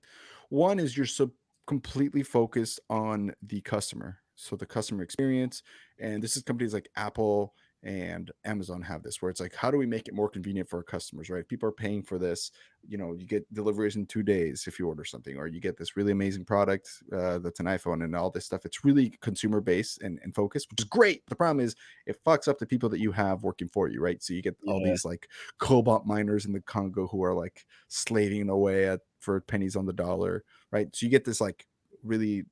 One is you're so completely focused on the customer, so the customer experience, and this is companies like Apple and Amazon have this, where it's like, how do we make it more convenient for our customers, right? People are paying for this. You get deliveries in 2 days if you order something, or you get this really amazing product that's an iPhone and all this stuff. It's really consumer based and focused, which is great. The problem is it fucks up the people that you have working for you, right? So you get all Yeah. these like cobalt miners in the Congo who are like slaving away for pennies on the dollar, right? So you get this like really,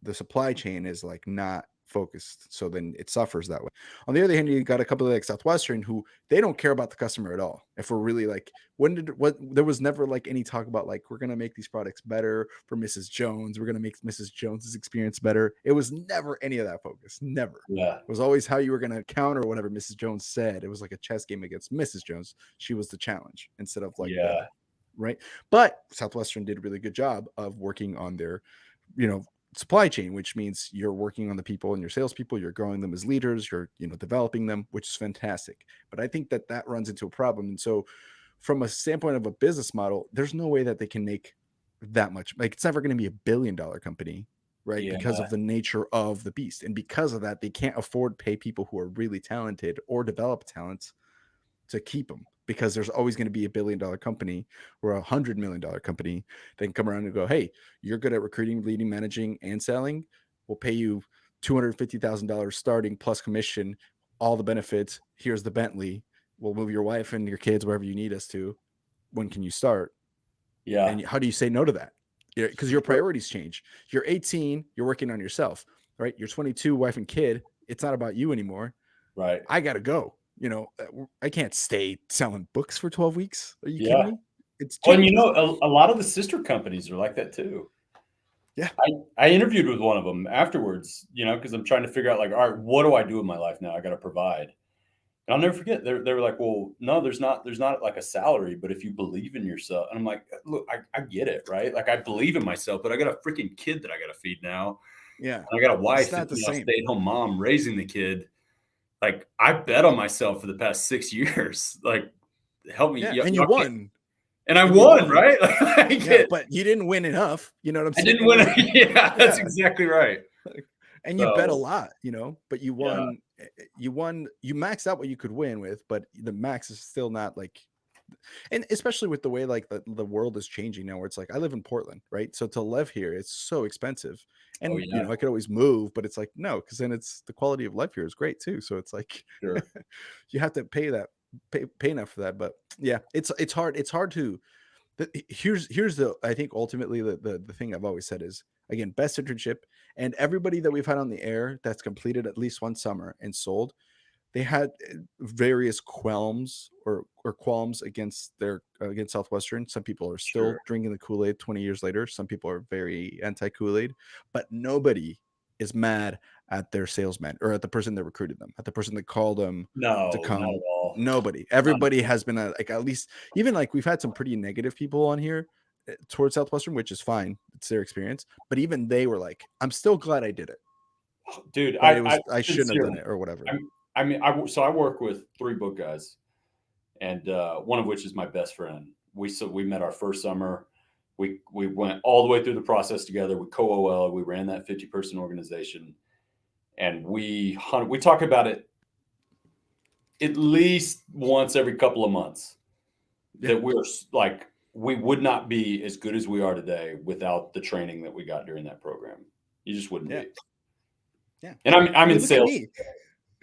the supply chain is like not focused, so then it suffers that way. On the other hand, you got a couple of like Southwestern who they don't care about the customer at all. If we're really like, there was never like any talk about like, we're gonna make these products better for Mrs. Jones, we're gonna make Mrs. Jones's experience better. It was never any of that focus. Never. Yeah. It was always how you were gonna counter whatever Mrs. Jones said. It was like a chess game against Mrs. Jones. She was the challenge instead of like the Yeah. right. But Southwestern did a really good job of working on their, supply chain, which means you're working on the people and your salespeople, you're growing them as leaders, you're, developing them, which is fantastic. But I think that runs into a problem. And so from a standpoint of a business model, there's no way that they can make that much. Like it's never going to be $1 billion company, right? Yeah. Because of the nature of the beast. And because of that, they can't afford to pay people who are really talented or develop talents to keep them, because there's always going to be $1 billion company or $100 million company that can come around and go, hey, you're good at recruiting, leading, managing, and selling. We'll pay you $250,000 starting plus commission, all the benefits. Here's the Bentley. We'll move your wife and your kids wherever you need us to. When can you start? Yeah. And how do you say no to that? Because your priorities change. You're 18, you're working on yourself, right? You're 22, wife and kid. It's not about you anymore. Right. I got to go. I can't stay selling books for 12 weeks. Are you Yeah. kidding me? It's Well, and changes. a lot of the sister companies are like that too. Yeah. I interviewed with one of them afterwards, because I'm trying to figure out like, all right, what do I do with my life now? I got to provide. And I'll never forget. They were like, well, no, there's not like a salary, but if you believe in yourself, and I'm like, look, I get it, right? Like I believe in myself, but I got a freaking kid that I got to feed now. Yeah. And I got a wife It's not that's the a same. stay-at-home mom raising the kid. Like I bet on myself for the past 6 years. Like help me. Yeah. And you won. And I won, right? Yeah, but you didn't win enough. You know what I'm saying? I didn't win. Yeah, that's exactly right. And you bet a lot, but you won. Yeah. You maxed out what you could win with, but the max is still not like, and especially with the way like the world is changing now, where it's like, I live in Portland, right? So to live here, it's so expensive. And I could always move, but it's like, no, because then it's the quality of life here is great too. So it's like, Sure. you have to pay enough for that. But yeah, it's hard. It's hard to. Here's the, I think ultimately the thing I've always said is, again, best internship, and everybody that we've had on the air that's completed at least one summer and sold, they had various qualms or qualms against Southwestern. Some people are still drinking the Kool-Aid 20 years later. Some people are very anti Kool-Aid, but nobody is mad at their salesman or at the person that recruited them, at the person that called them to come. Not at all. Nobody. Everybody has been like, at least, even like we've had some pretty negative people on here towards Southwestern, which is fine. It's their experience. But even they were like, I'm still glad I did it. Dude, I shouldn't have done it or whatever. I work with 3 book guys, and one of which is my best friend. We met our first summer. We went all the way through the process together. We co-OL. We ran that 50-person organization, and we talk about it at least once every couple of months. Yeah. That we're like, we would not be as good as we are today without the training that we got during that program. You just wouldn't be. Yeah. And I'm in sales.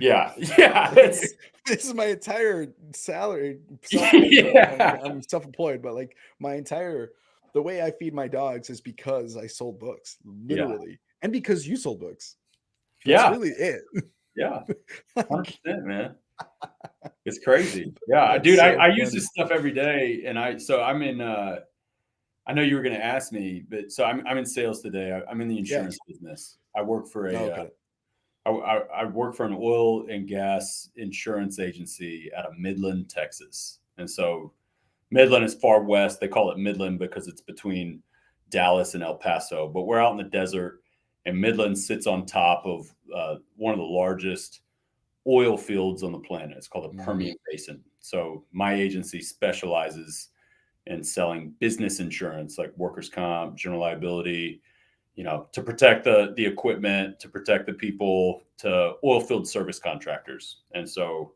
Yeah. This is my entire salary. Yeah. I'm self-employed, but like the way I feed my dogs is because I sold books, literally, and because you sold books. That's really it. Yeah. 100%, man. It's crazy. Yeah, dude, I use this stuff every day, and I'm in. I know you were going to ask me, but so I'm in sales today. I'm in the insurance business. I work for I work for an oil and gas insurance agency out of Midland, Texas. And so Midland is far west. They call it Midland because it's between Dallas and El Paso. But we're out in the desert, and Midland sits on top of one of the largest oil fields on the planet. It's called the Permian Basin. So my agency specializes in selling business insurance like workers' comp, general liability, to protect the equipment, to protect the people, to oil field service contractors. And so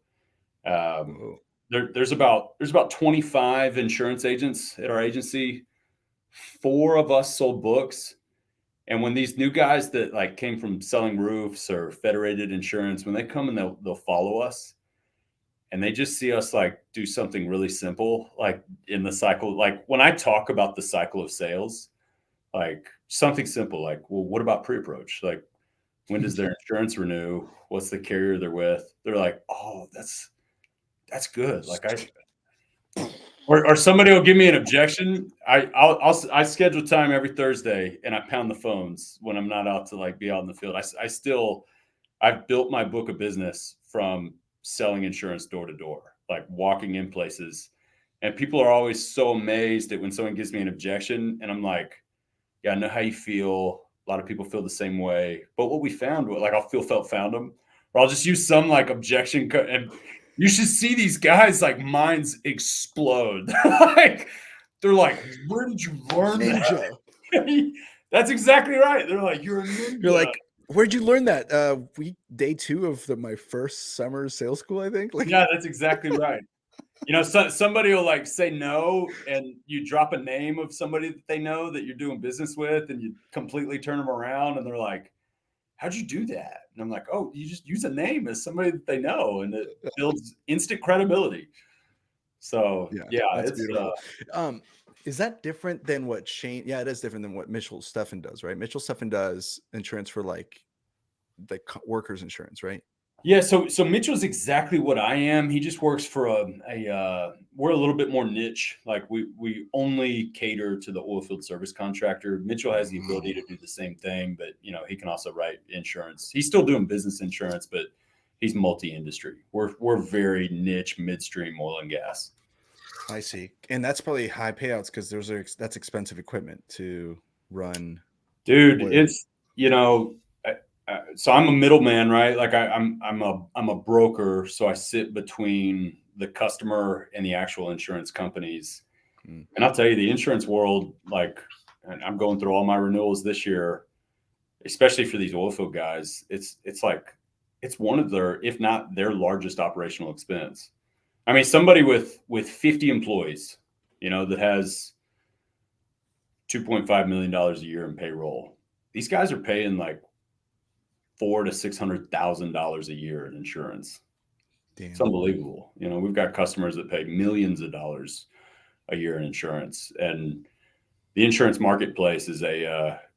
there's about 25 insurance agents at our agency. 4 of us sold books. And when these new guys that like came from selling roofs or Federated Insurance, when they come and they'll follow us, and they just see us like do something really simple, like in the cycle, like when I talk about the cycle of sales, like something simple, like, well, what about pre-approach? Like, when does their insurance renew? What's the carrier they're with? They're like, oh, that's good. Like or somebody will give me an objection. I schedule time every Thursday and I pound the phones when I'm not out to like be out in the field. I've built my book of business from selling insurance door to door, like walking in places, and people are always so amazed at when someone gives me an objection, and I'm like, yeah, I know how you feel. A lot of people feel the same way, but what we found, like I'll found them, or I'll just use some like objection, and you should see these guys like minds explode. Like they're like, where did you learn that? That's exactly right. They're like, you're a ninja. You're like, where'd you learn that? Day 2 of my first summer sales school, I think. Like, yeah, that's exactly right. Somebody will like say no, and you drop a name of somebody that they know that you're doing business with, and you completely turn them around, and they're like, how'd you do that? And I'm like, oh, you just use a name as somebody that they know, and it builds instant credibility. So yeah, that's it's beautiful. Is that different than what Shane? Yeah, it is different than what Mitchell Steffen does, right? Mitchell Steffen does insurance for like the workers insurance, right? Yeah, so Mitchell's exactly what I am. He just works for we're a little bit more niche. Like we only cater to the oil field service contractor. Mitchell has the ability to do the same thing, but he can also write insurance. He's still doing business insurance, but he's multi-industry. We're very niche midstream oil and gas. I see. And that's probably high payouts because that's expensive equipment to run. Dude, it's so I'm a middleman, right? Like I'm a broker, so I sit between the customer and the actual insurance companies. And I'll tell you, the insurance world, like, and I'm going through all my renewals this year, especially for these oil field guys. It's like it's one of their, if not their largest operational expense. I mean, somebody with 50 employees, that has $2.5 million a year in payroll. These guys are paying like $400,000 to $600,000 a year in insurance. Damn. It's unbelievable. We've got customers that pay millions of dollars a year in insurance, and the insurance marketplace is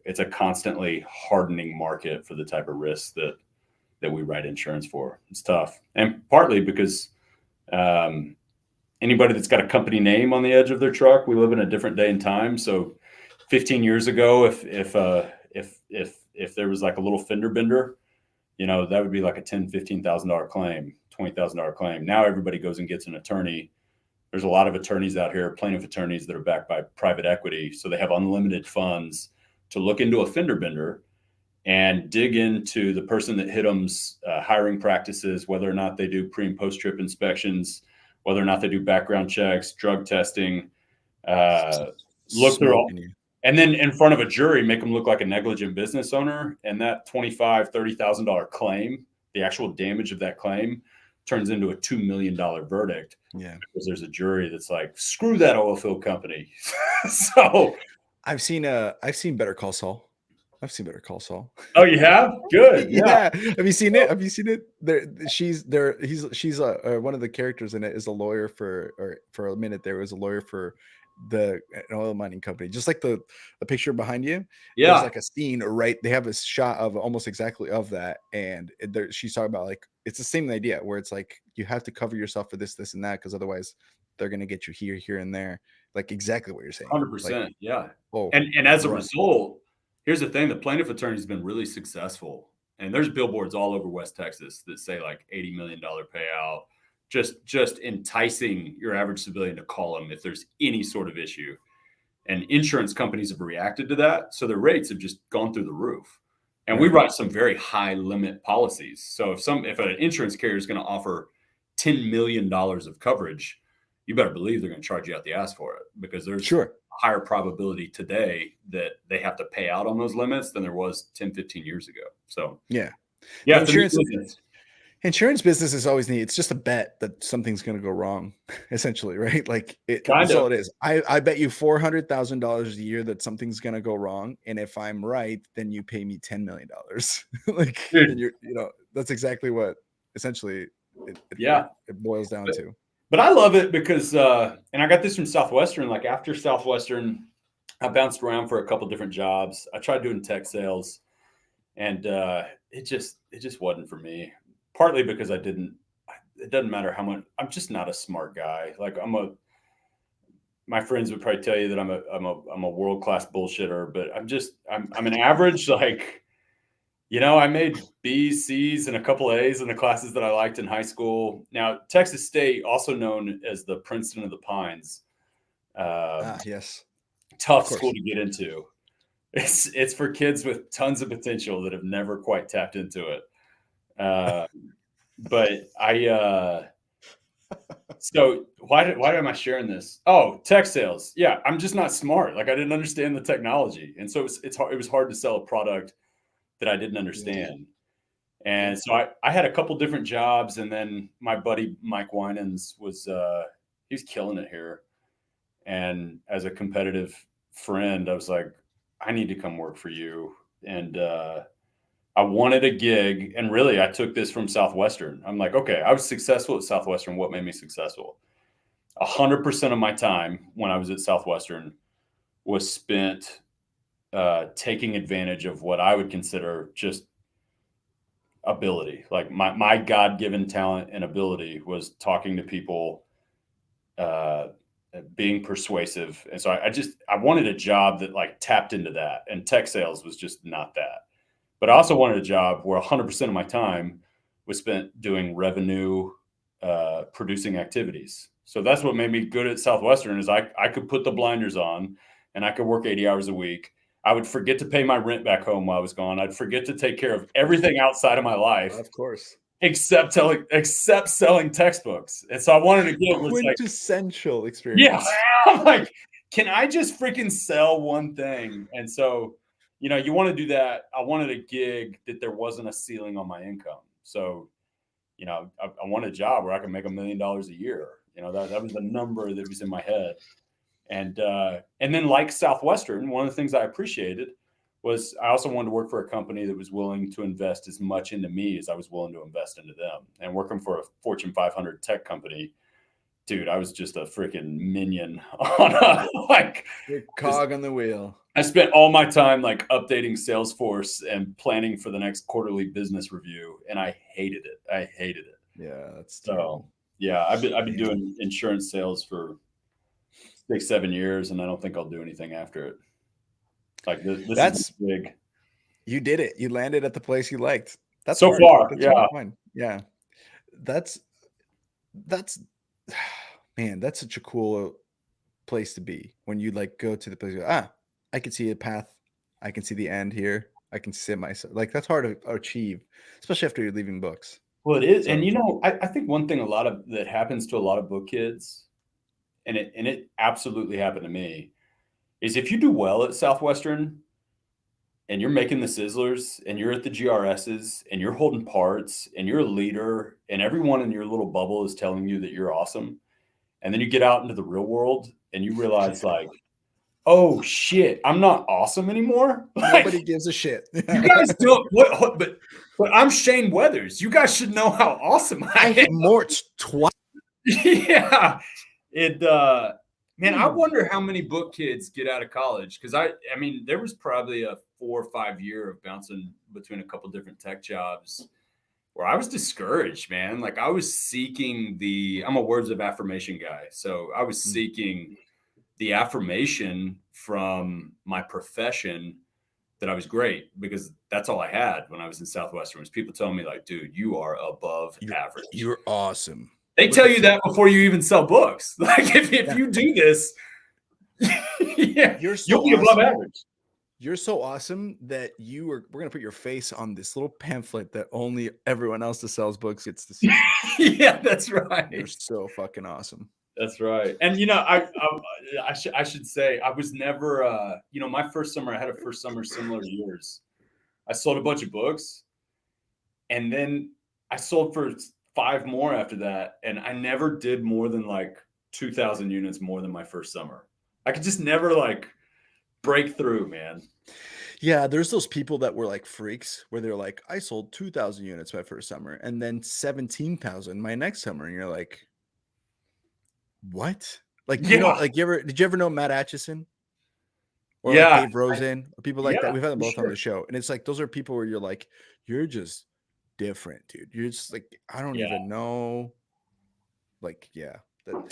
it's a constantly hardening market for the type of risks that we write insurance for. It's tough, and partly because anybody that's got a company name on the edge of their truck, we live in a different day and time. So 15 years ago, if there was like a little fender bender, that would be like a $10,000, $15,000 claim, $20,000 claim. Now everybody goes and gets an attorney. There's a lot of attorneys out here, plaintiff attorneys that are backed by private equity. So they have unlimited funds to look into a fender bender and dig into the person that hit them's hiring practices, whether or not they do pre and post trip inspections, whether or not they do background checks, drug testing, look through all. And then in front of a jury, make them look like a negligent business owner. And that $25,000, $30,000 claim, the actual damage of that claim, turns into a $2 million verdict. Yeah. Because there's a jury that's like, screw that oil field company. So I've seen Better Call Saul. Oh, you have? Good. Yeah. Have you seen it? She's one of the characters in it is a lawyer for a minute. There was a lawyer for an oil mining company, just like the picture behind you. Yeah. There's like a scene, right? They have a shot of almost exactly of that. And she's talking about like, it's the same idea where it's like, you have to cover yourself for this, and that, because otherwise they're going to get you here, and there. Like exactly what you're saying. 100%. Like, yeah. And as a result, here's the thing, the plaintiff attorney has been really successful. And there's billboards all over West Texas that say like $80 million payout, just enticing your average civilian to call them if there's any sort of issue. And insurance companies have reacted to that. So their rates have just gone through the roof. And we write some very high limit policies. So if an insurance carrier is going to offer $10 million of coverage, you better believe they're going to charge you out the ass for it, because there's a higher probability today that they have to pay out on those limits than there was 10, 15 years ago. So yeah, insurance business is always neat. It's just a bet that something's going to go wrong, essentially, right? Like that's all it is. I bet you $400,000 a year that something's going to go wrong, and if I'm right, then you pay me $10 million. Like, and that's exactly what essentially it boils down to. But I love it because, and I got this from Southwestern. Like after Southwestern, I bounced around for a couple different jobs. I tried doing tech sales, and it just wasn't for me. Partly because it doesn't matter how much, I'm just not a smart guy. Like my friends would probably tell you that I'm a world-class bullshitter, but I'm an average, like, I made B's, C's, and a couple A's in the classes that I liked in high school. Now, Texas State, also known as the Princeton of the Pines. Yes. Tough school to get into. It's for kids with tons of potential that have never quite tapped into it. But so why am I sharing this? Oh, tech sales. Yeah. I'm just not smart. Like I didn't understand the technology. And so it was hard to sell a product that I didn't understand. And so I had a couple different jobs, and then my buddy, Mike Winans he's killing it here. And as a competitive friend, I was like, I need to come work for you. And, I wanted a gig, and really I took this from Southwestern. I'm like, okay, I was successful at Southwestern. What made me successful? 100% of my time when I was at Southwestern was spent taking advantage of what I would consider just ability. Like my God-given talent and ability was talking to people, being persuasive. And so I wanted a job that like tapped into that, and tech sales was just not that. But I also wanted a job where 100% of my time was spent doing revenue producing activities. So that's what made me good at Southwestern is I could put the blinders on and I could work 80 hours a week. I would forget to pay my rent back home while I was gone. I'd forget to take care of everything outside of my life. Of course. Except selling textbooks. And so I wanted to get quintessential experience. Yeah. I'm like, can I just freaking sell one thing? And so you want to do that. I wanted a gig that there wasn't a ceiling on my income. So, I wanted a job where I could make $1 million a year. That was the number that was in my head. And then like Southwestern, one of the things I appreciated was I also wanted to work for a company that was willing to invest as much into me as I was willing to invest into them. And working for a Fortune 500 tech company, dude, I was just a freaking minion on a your cog on the wheel. I spent all my time like updating Salesforce and planning for the next quarterly business review, and I hated it. Yeah, that's so. Yeah, I've been doing insurance sales for 6-7 years, and I don't think I'll do anything after it. Like this is big. You did it. You landed at the place you liked. That's so hard. far. That's yeah. Fine. Yeah. That's man, that's such a cool place to be when you like go to the place. I can see a path. I can see the end here. I can see myself. Like that's hard to achieve, especially after you're leaving books. Well, it is. So, and I think one thing that happens to a lot of book kids, and it absolutely happened to me, is if you do well at Southwestern and you're making the sizzlers and you're at the GRSs and you're holding parts and you're a leader and everyone in your little bubble is telling you that you're awesome. And then you get out into the real world and you realize like, oh shit, I'm not awesome anymore. Nobody gives a shit. You guys don't. But I'm Shane Weathers. You guys should know how awesome I am. Mort's twice. Yeah, man, I wonder how many book kids get out of college, because I mean, there was probably a 4 or 5 year of bouncing between a couple different tech jobs where I was discouraged, man. Like I was seeking I'm a words of affirmation guy, so I was seeking the affirmation from my profession that I was great, because that's all I had when I was in Southwestern was people telling me like, dude, you are above average. You're awesome. They tell you that before you even sell books. Like if you do this, you'll be above average. You're so awesome that we're gonna put your face on this little pamphlet that only everyone else that sells books gets to see. Yeah, that's right. You're so fucking awesome. That's right. And I should say I was never my first summer, I had a first summer similar to yours. I sold a bunch of books, and then I sold for 5 more after that, and I never did more than like 2,000 units more than my first summer. I could just never like break through, man. Yeah, there's those people that were like freaks where they're like, I sold 2,000 units my first summer and then 17,000 my next summer. And you're like, what? Like, you know, Yeah. like did you ever know Matt Atchison? Or like Yeah. Dave Rosen or people like that? Yeah, We've had them for both on the sure. show. And it's like, those are people where you're like, you're just different, dude. You're just like, I don't Yeah. even know. Like, yeah.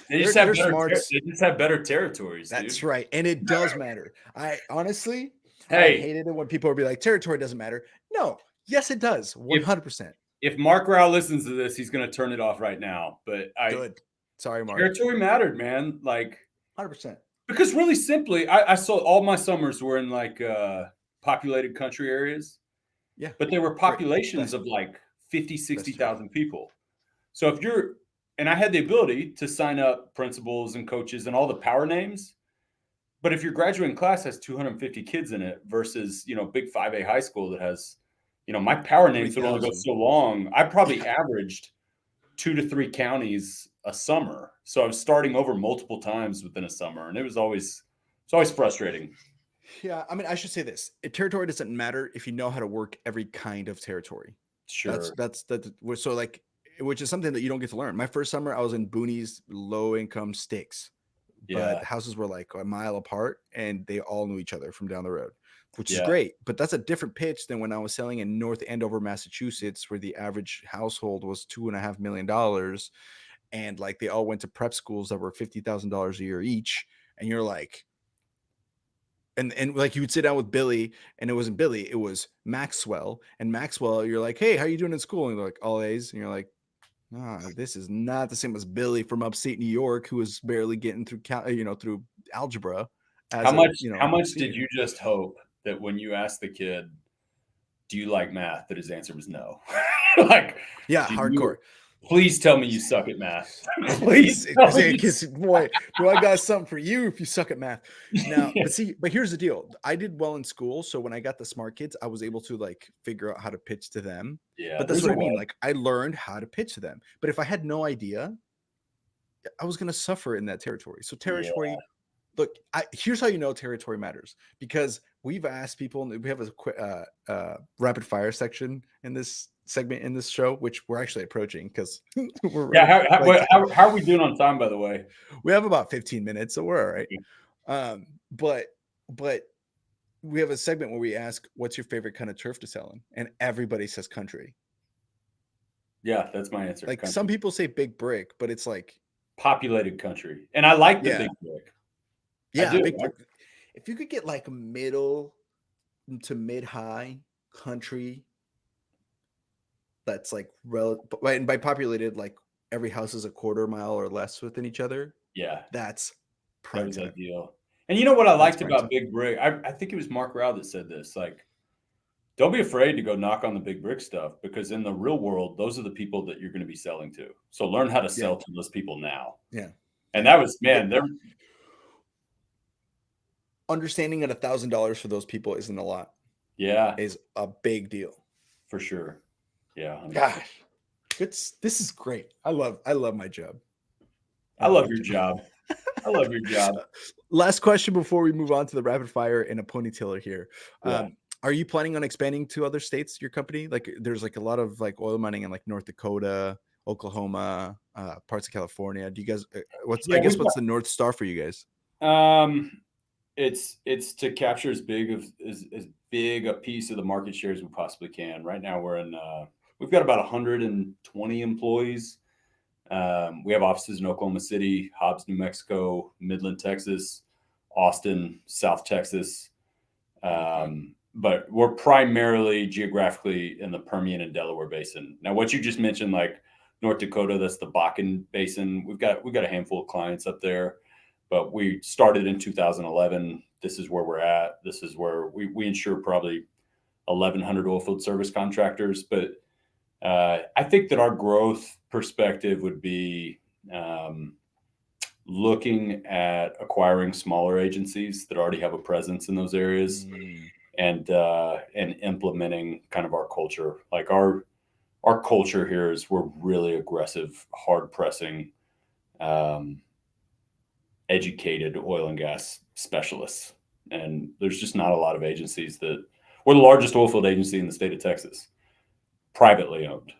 They just have better territories, dude. That's right. And it does matter. I honestly, I Hey, hated it when people would be like, territory doesn't matter. No, yes, it does. 100%. if Mark Rao listens to this, he's going to turn it off right now. But Good. Sorry, Mark. territory mattered, man. Like 100%. because really simply, I saw all my summers were in like populated country areas. Yeah. But they were populations of like 50, 60,000 people. So if you're, and I had the ability to sign up principals and coaches and all the power names. But if your graduating class has 250 kids in it versus, big 5A high school that has, my power names would only go so long. I probably averaged 2 to 3 counties a summer. So I was starting over multiple times within a summer. And it's always frustrating. Yeah. I mean, I should say this. Territory doesn't matter if you know how to work every kind of territory. Sure. So like, which is something that you don't get to learn. My first summer, I was in boonies, low income sticks. But houses were like a mile apart and they all knew each other from down the road, which is great. But that's a different pitch than when I was selling in North Andover, Massachusetts, where the average household was $2.5 million. And like they all went to prep schools that were $50,000 a year each. And you're like, and like you would sit down with Billy, and it wasn't Billy, it was Maxwell. And Maxwell, you're like, hey, how you doing in school? And they're like, all A's. And you're like, this is not the same as Billy from upstate New York, who was barely getting through, through algebra. How much did you just hope that when you asked the kid, "Do you like math?" that his answer was no? Like, yeah, hardcore. Please tell me you suck at math. Please, because boy, do I got something for you if you suck at math. Now, but here's the deal. I did well in school, so when I got the smart kids, I was able to like figure out how to pitch to them. Yeah, but that's what I mean. Like I learned how to pitch to them. But if I had no idea, I was gonna suffer in that territory. So territory. Yeah. Look, here's how you know territory matters, because we've asked people, and we have a quick rapid fire section in this segment in this show, which we're actually approaching because we're how are we doing on time, by the way? We have about 15 minutes, so we're all right. But we have a segment where we ask, what's your favorite kind of turf to sell in? And everybody says country. Yeah, that's my answer. Like country. Some people say big brick, but it's like populated country. And I like the big brick. Yeah, big brick. If you could get like middle to mid-high country, that's like and by populated, like every house is a quarter mile or less within each other. Yeah, that's ideal. And you know what I liked about big brick? I think it was Mark Rao that said this. Like, don't be afraid to go knock on the big brick stuff, because in the real world, those are the people that you're going to be selling to. So learn how to sell to those people now. Yeah, and that was they're understanding that $1,000 for those people isn't a lot. Yeah, is a big deal for sure. Yeah, gosh, this is great. I love my job. I love your job. I love your job. Last question before we move on to the rapid fire and a ponytailer here. Are you planning on expanding to other states? Your company, like, there's like a lot of like oil mining in like North Dakota, Oklahoma, parts of California. Do you guys? What's the North Star for you guys? It's to capture as big a piece of the market share as we possibly can. Right now, we've got about 120 employees. We have offices in Oklahoma City, Hobbs, New Mexico, Midland, Texas, Austin, South Texas. But we're primarily geographically in the Permian and Delaware Basin. Now, what you just mentioned, like North Dakota, that's the Bakken Basin. We've got a handful of clients up there. but we started in 2011. This is where we're at. This is where we insure probably 1,100 oilfield service contractors. But I think that our growth perspective would be looking at acquiring smaller agencies that already have a presence in those areas, and implementing kind of our culture. Like our culture here is we're really aggressive, hard pressing, educated oil and gas specialists. And there's just not a lot of agencies that we're the largest oilfield agency in the state of Texas, privately owned.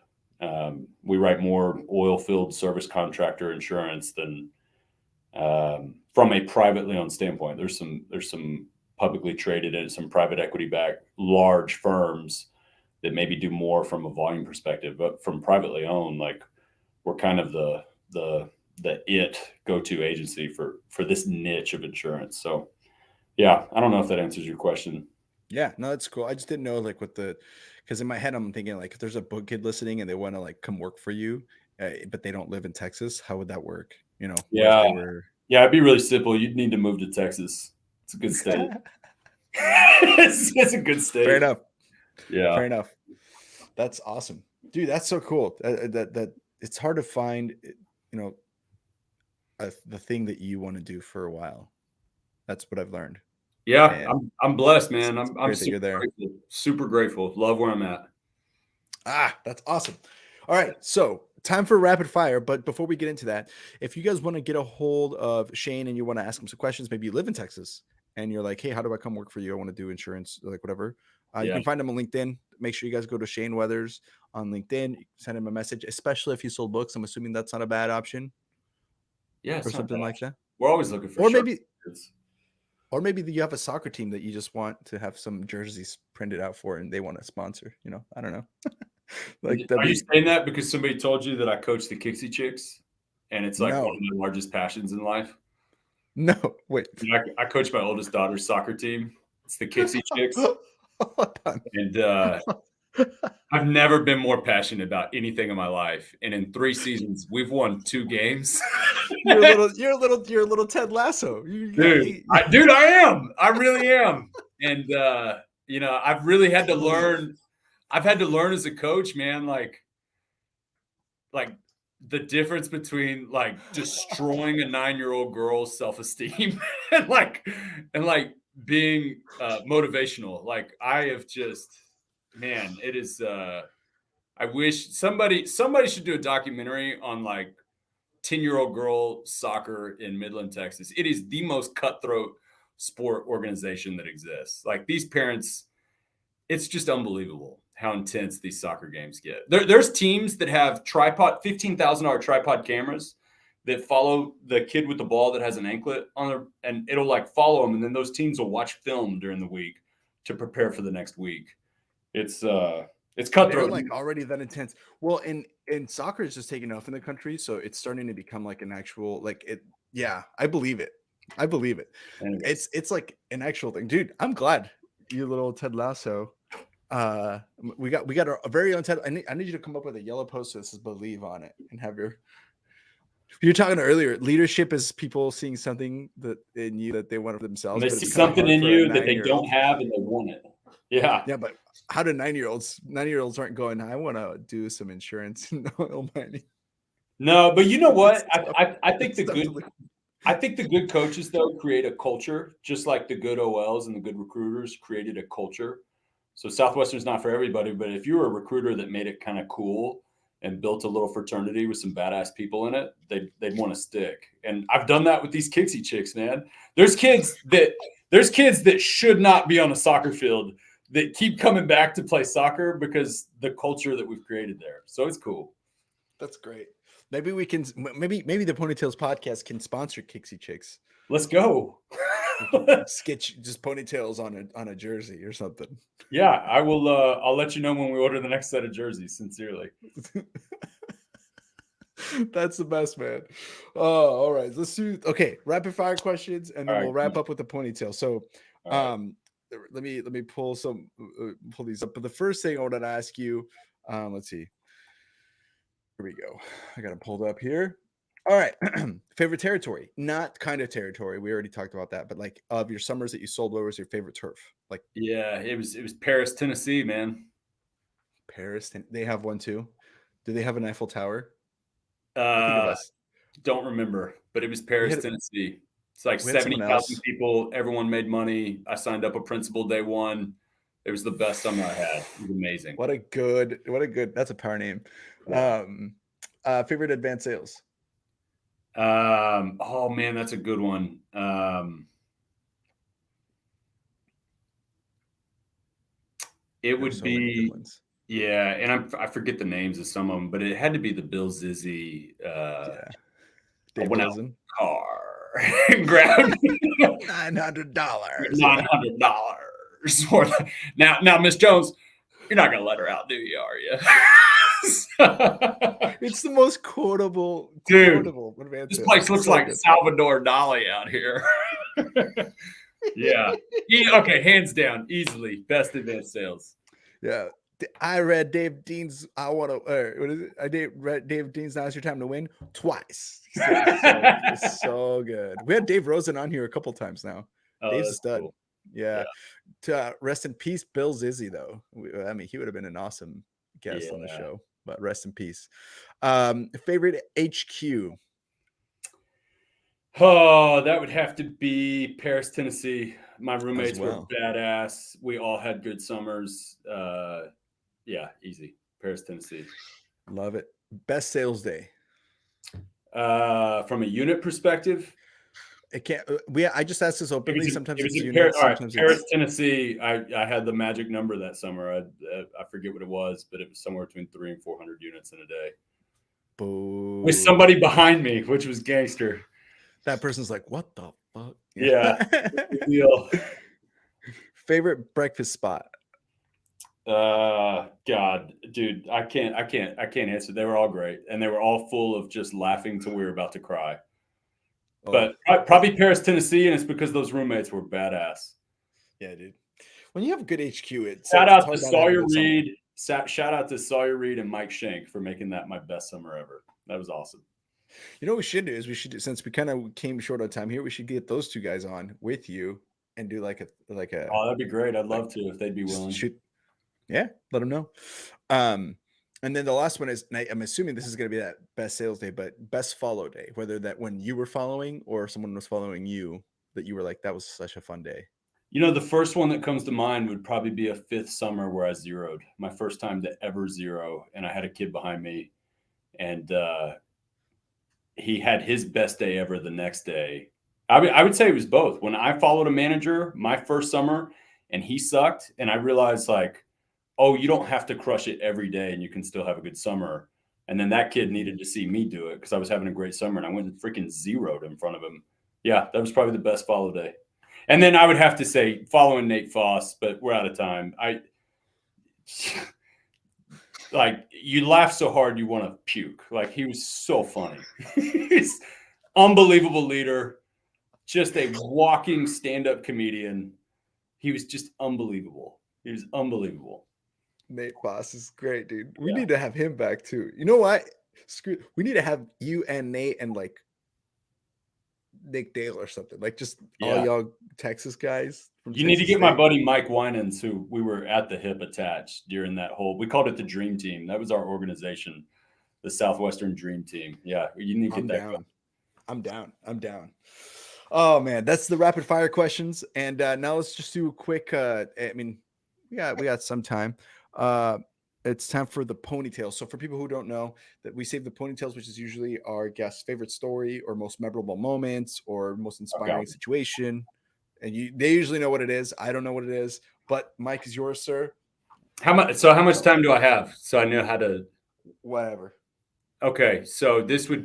We write more oil field service contractor insurance than from a privately owned standpoint. There's some publicly traded and some private equity backed large firms that maybe do more from a volume perspective, but from privately owned, like we're kind of the go-to agency for this niche of insurance. So yeah, I don't know if that answers your question. Yeah, no, that's cool. I just didn't know like because in my head I'm thinking like if there's a book kid listening and they want to like come work for you, but they don't live in Texas, how would that work? You know, Yeah, what if they were... yeah, it'd be really simple. You'd need to move to Texas. It's a good state. it's a good state. Fair enough. Yeah, fair enough. That's awesome, dude. That's so cool. That it's hard to find, the thing that you want to do for a while. That's what I've learned. Yeah, And I'm blessed, man. it's I'm great that super you're there. grateful. Super grateful. Love where I'm at. That's awesome. All right, so time for rapid fire. But before we get into that, if you guys want to get a hold of Shane and you want to ask him some questions, maybe you live in Texas and you're like, hey, how do I come work for you? I want to do insurance, like whatever. You can find him on LinkedIn. Make sure you guys go to Shane Weathers on LinkedIn. Send him a message, especially if you sold books. I'm assuming that's not a bad option. Yeah, or something like that. We're always looking for. Or maybe you have a soccer team that you just want to have some jerseys printed out for, and they want to sponsor. I don't know. Are you saying that because somebody told you that I coach the Kixie Chicks, and it's like one of my largest passions in life? No, wait. I coach my oldest daughter's soccer team. It's the Kixie Chicks, and I've never been more passionate about anything in my life. And in 3 seasons, we've won 2 games. You're a little Ted Lasso. Dude, I am. I really am. And I've really had to learn. I've had to learn as a coach, man, like the difference between like destroying a 9-year-old girl's self-esteem and being motivational. Like I have just, man, it is. I wish somebody should do a documentary on like 10-year-old girl soccer in Midland, Texas. It is the most cutthroat sport organization that exists. Like these parents, it's just unbelievable how intense these soccer games get. There's teams that have $15,000 tripod cameras that follow the kid with the ball that has an anklet on there, and it'll like follow them. And then those teams will watch film during the week to prepare for the next week. It's cutthroat. They're like already that intense. Well, and soccer is just taking off in the country, so it's starting to become like an actual it. Yeah, I believe it. Anyways. It's like an actual thing, dude. I'm glad you little Ted Lasso. We got a very own Ted. I need you to come up with a yellow poster that says "Believe" on it, and have your. You're talking earlier. Leadership is people seeing something that in you that they want for themselves. And they see something in you that they don't have, and they want it. Yeah. Yeah, but how do 9-year-olds? 9-year-olds aren't going, I want to do some insurance in oil mining. No, but you know what? I think the good coaches though create a culture, just like the good OLs and the good recruiters created a culture. So Southwestern's not for everybody, but if you were a recruiter that made it kind of cool and built a little fraternity with some badass people in it, they'd want to stick. And I've done that with these Kixie Chicks, man. There's kids that should not be on a soccer field that keep coming back to play soccer because the culture that we've created there. So it's cool. That's great. Maybe we can. Maybe the Ponytails podcast can sponsor Kixie Chicks. Let's go. Sketch just ponytails on a jersey or something. Yeah, I will. I'll let you know when we order the next set of jerseys. Sincerely. That's the best, man. Oh, all right. Let's do rapid fire questions, and then we'll wrap up with the ponytail. So, let me pull these up. But the first thing I wanted to ask you, let's see. Here we go. I got it pulled up here. All right. Favorite territory, not kind of territory. We already talked about that, but like of your summers that you sold, what was your favorite turf? Like Yeah, it was Paris, Tennessee, man. Paris. They have one too. Do they have an Eiffel Tower? I think of Uh, us. don't remember, but it was We Paris, had Tennessee. It's like we had someone 70,000 else. people. Everyone made money. I signed up a principal day one. It was the best summer I had. It was amazing. What a good. That's a power name. Yeah. Favorite advanced sales. Oh man, that's a good one. It There's would so many good be, ones. yeah, and I forget the names of some of them, but it had to be the Bill Zizzy. Yeah. I Dave went out in Wilson. the car and grabbed $900. $900. Now, Miss Jones, you're not gonna let her out, do you? Are you? It's the most quotable Dude, advanced this sales. place looks So like good. Salvador Dali out here. Yeah. Okay, hands down, easily best advanced sales. Yeah. I read Dave Dean's I want to what is it? Read Dave Dean's Now's Your Time to Win twice. It's so good. We had Dave Rosen on here a couple times now. Oh, Dave's a that's stud. cool. Yeah. To rest in peace, Bill Zizzy, though. I mean, he would have been an awesome guest on the show, but rest in peace. Favorite HQ. Oh, that would have to be Paris, Tennessee. My roommates well. were badass. We all had good summers. Yeah, easy. Paris, Tennessee. Love it. Best sales day. From a unit perspective, It can't. I just asked this openly. Sometimes it's in units. All right, Sometimes Paris, it's Tennessee. I had the magic number that summer. I forget what it was, but it was somewhere between 300 and 400 units in a day. boo. With somebody behind me, which was gangster. That person's like, what the fuck? Yeah. Deal. Favorite breakfast spot. God, dude, I can't answer. They were all great, and they were all full of just laughing till we were about to cry. But probably Paris, Tennessee, and it's because those roommates were badass. Yeah, dude. When you have good HQ, shout out to Sawyer Reed. Shout out to Sawyer Reed and Mike Shank for making that my best summer ever. That was awesome. You know what we should do is since we kind of came short on time here, we should get those two guys on with you and do like a. Oh, that'd be great. I'd love to if they'd be willing. Yeah, let them know. And then the last one is, I'm assuming this is going to be that best sales day, but best follow day, whether that when you were following or someone was following you, that you were like, that was such a fun day. You know, the first one that comes to mind would probably be a fifth summer where I zeroed. My first time to ever zero, and I had a kid behind me, and he had his best day ever the next day. I would say it was both. When I followed a manager my first summer and he sucked, and I realized like, oh, you don't have to crush it every day and you can still have a good summer. And then that kid needed to see me do it because I was having a great summer, and I went and freaking zeroed in front of him. Yeah, that was probably the best follow day. And then I would have to say following Nate Foss, but we're out of time. Like, you laugh so hard you want to puke. Like, he was so funny. He's unbelievable leader, just a walking stand-up comedian. He was just unbelievable. He was unbelievable. Nate Foss is great, dude. We need to have him back too. You know what? We need to have you and Nate and like Nick Dale or something. Like just all y'all Texas guys. You need to get my buddy Mike Winans, who we were at the hip attached during that whole. We called it the Dream Team. That was our organization, the Southwestern Dream Team. Yeah, you need to get that going. I'm down. Oh man, that's the rapid fire questions. And now let's just do a quick. I mean, we got some time. It's time for the ponytails. So for people who don't know, that we save the ponytails, which is usually our guest's favorite story or most memorable moments or most inspiring situation. And they usually know what it is. I don't know what it is, but Mike is yours, sir. How much time do I have? So I know how to. Whatever. Okay, so this falls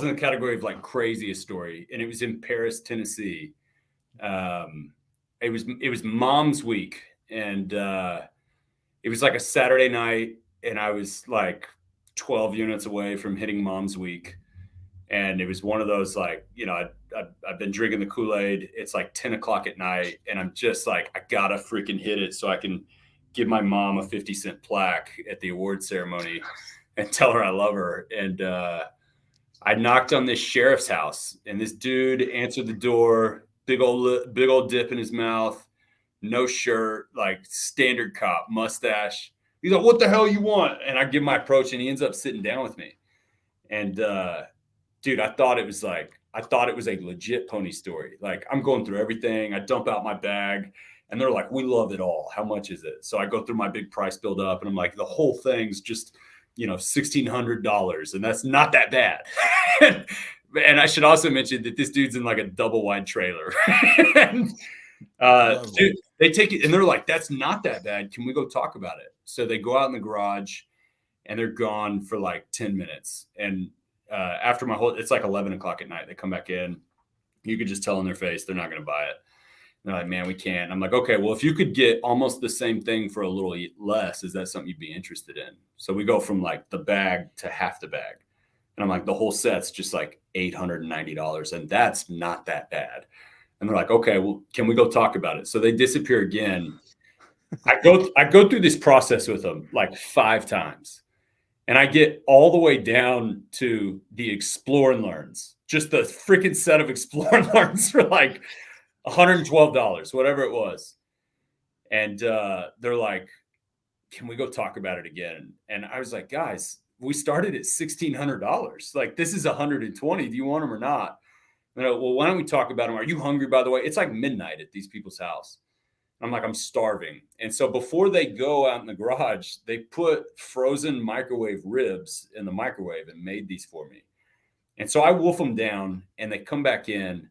in the category of like craziest story, and it was in Paris, Tennessee. It was Mom's Week, and it was like a Saturday night, and I was like 12 units away from hitting Mom's Week. And it was one of those, like, you know, I've been drinking the Kool-Aid. It's like 10 o'clock at night, and I'm just like, I gotta freaking hit it so I can give my mom a 50-cent plaque at the award ceremony. and tell her I love her. And I knocked on this sheriff's house, and this dude answered the door, big old dip in his mouth, no shirt, like standard cop, mustache. He's like, "What the hell you want?" And I give my approach, and he ends up sitting down with me. And dude, I thought it was a legit pony story. Like, I'm going through everything. I dump out my bag, and they're like, "We love it all. How much is it?" So I go through my big price build up, and I'm like, the whole thing's just, $1,600, and that's not that bad. And I should also mention that this dude's in like a double wide trailer. And, dude, they take it, and they're like, "That's not that bad. Can we go talk about it?" So they go out in the garage, and they're gone for like 10 minutes. And after it's like 11 o'clock at night. They come back in. You could just tell in their face they're not going to buy it. They're like, "Man, we can't." I'm like, "Okay, well, if you could get almost the same thing for a little less, is that something you'd be interested in?" So we go from like the bag to half the bag. And I'm like, the whole set's just like $890. And that's not that bad. And they're like, "Okay, well, can we go talk about it?" So they disappear again. I go through this process with them like 5 times. And I get all the way down to the Explore and Learns, just the freaking set of Explore and Learns for like $112, whatever it was. And they're like, "Can we go talk about it again?" And I was like, "Guys, we started at $1,600. Like, this is $120. Do you want them or not?" And they're like, "Well, why don't we talk about them? Are you hungry, by the way?" It's like midnight at these people's house. I'm like, "I'm starving." And so before they go out in the garage, they put frozen microwave ribs in the microwave and made these for me. And so I wolf them down, and they come back in,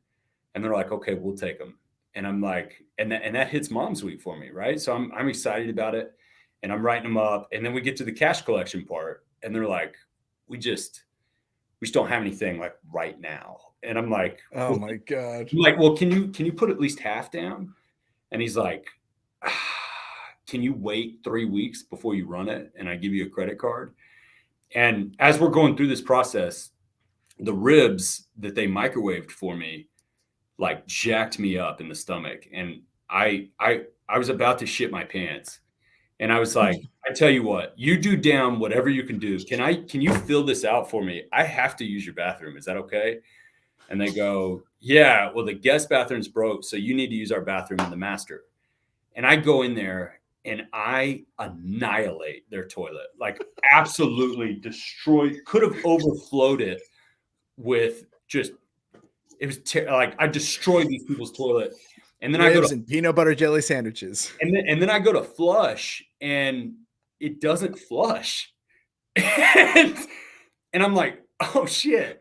and they're like, "Okay, we'll take them." And I'm like, and that hits Mom's week for me, right? So I'm excited about it, and I'm writing them up. And then we get to the cash collection part, and they're like, we just don't have anything like right now. And I'm like, "Oh my God." I'm like, "Well, can you put at least half down?" And he's like, "Can you wait 3 weeks before you run it? And I give you a credit card." And as we're going through this process, the ribs that they microwaved for me, like, jacked me up in the stomach. And I was about to shit my pants. And I was like, "I tell you what, you do down whatever you can do. Can you fill this out for me? I have to use your bathroom. Is that okay?" And they go, "Yeah, well, the guest bathroom's broke, so you need to use our bathroom in the master." And I go in there, and I annihilate their toilet, like absolutely destroyed, could have overflowed it with just, it was like I destroyed these people's toilet. And then Ribs and peanut butter jelly sandwiches. and then I go to flush, and it doesn't flush. and I'm like, "Oh shit."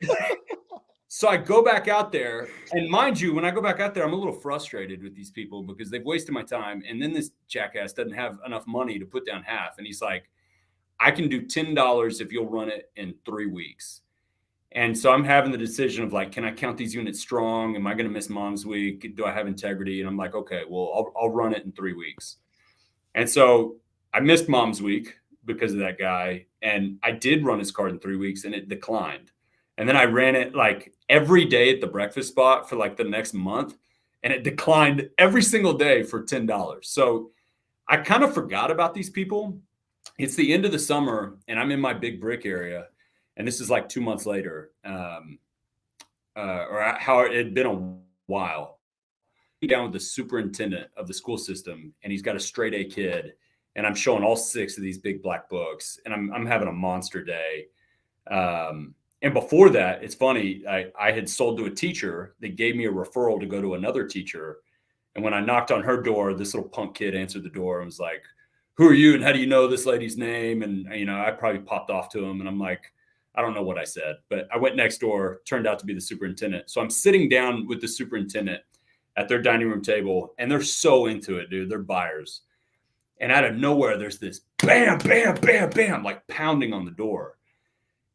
So I go back out there, and mind you, when I go back out there, I'm a little frustrated with these people because they've wasted my time. And then this jackass doesn't have enough money to put down half. And he's like, "I can do $10 if you'll run it in 3 weeks." And so I'm having the decision of like, can I count these units strong? Am I going to miss Mom's week? Do I have integrity? And I'm like, "Okay, well, I'll run it in 3 weeks." And so I missed Mom's week because of that guy. And I did run his card in 3 weeks, and it declined. And then I ran it like every day at the breakfast spot for like the next month, and it declined every single day for $10. So I kind of forgot about these people. It's the end of the summer, and I'm in my big brick area, and this is like 2 months later, or how it had been a while. Down with the superintendent of the school system, and he's got a straight A kid, and I'm showing all 6 of these big black books, and I'm having a monster day. And before that, it's funny, I had sold to a teacher that gave me a referral to go to another teacher. And when I knocked on her door, this little punk kid answered the door and was like, "Who are you? And how do you know this lady's name?" And, I probably popped off to him, and I'm like, I don't know what I said, but I went next door, turned out to be the superintendent. So I'm sitting down with the superintendent at their dining room table, and they're so into it, dude. They're buyers. And out of nowhere, there's this bam, bam, bam, bam, like pounding on the door.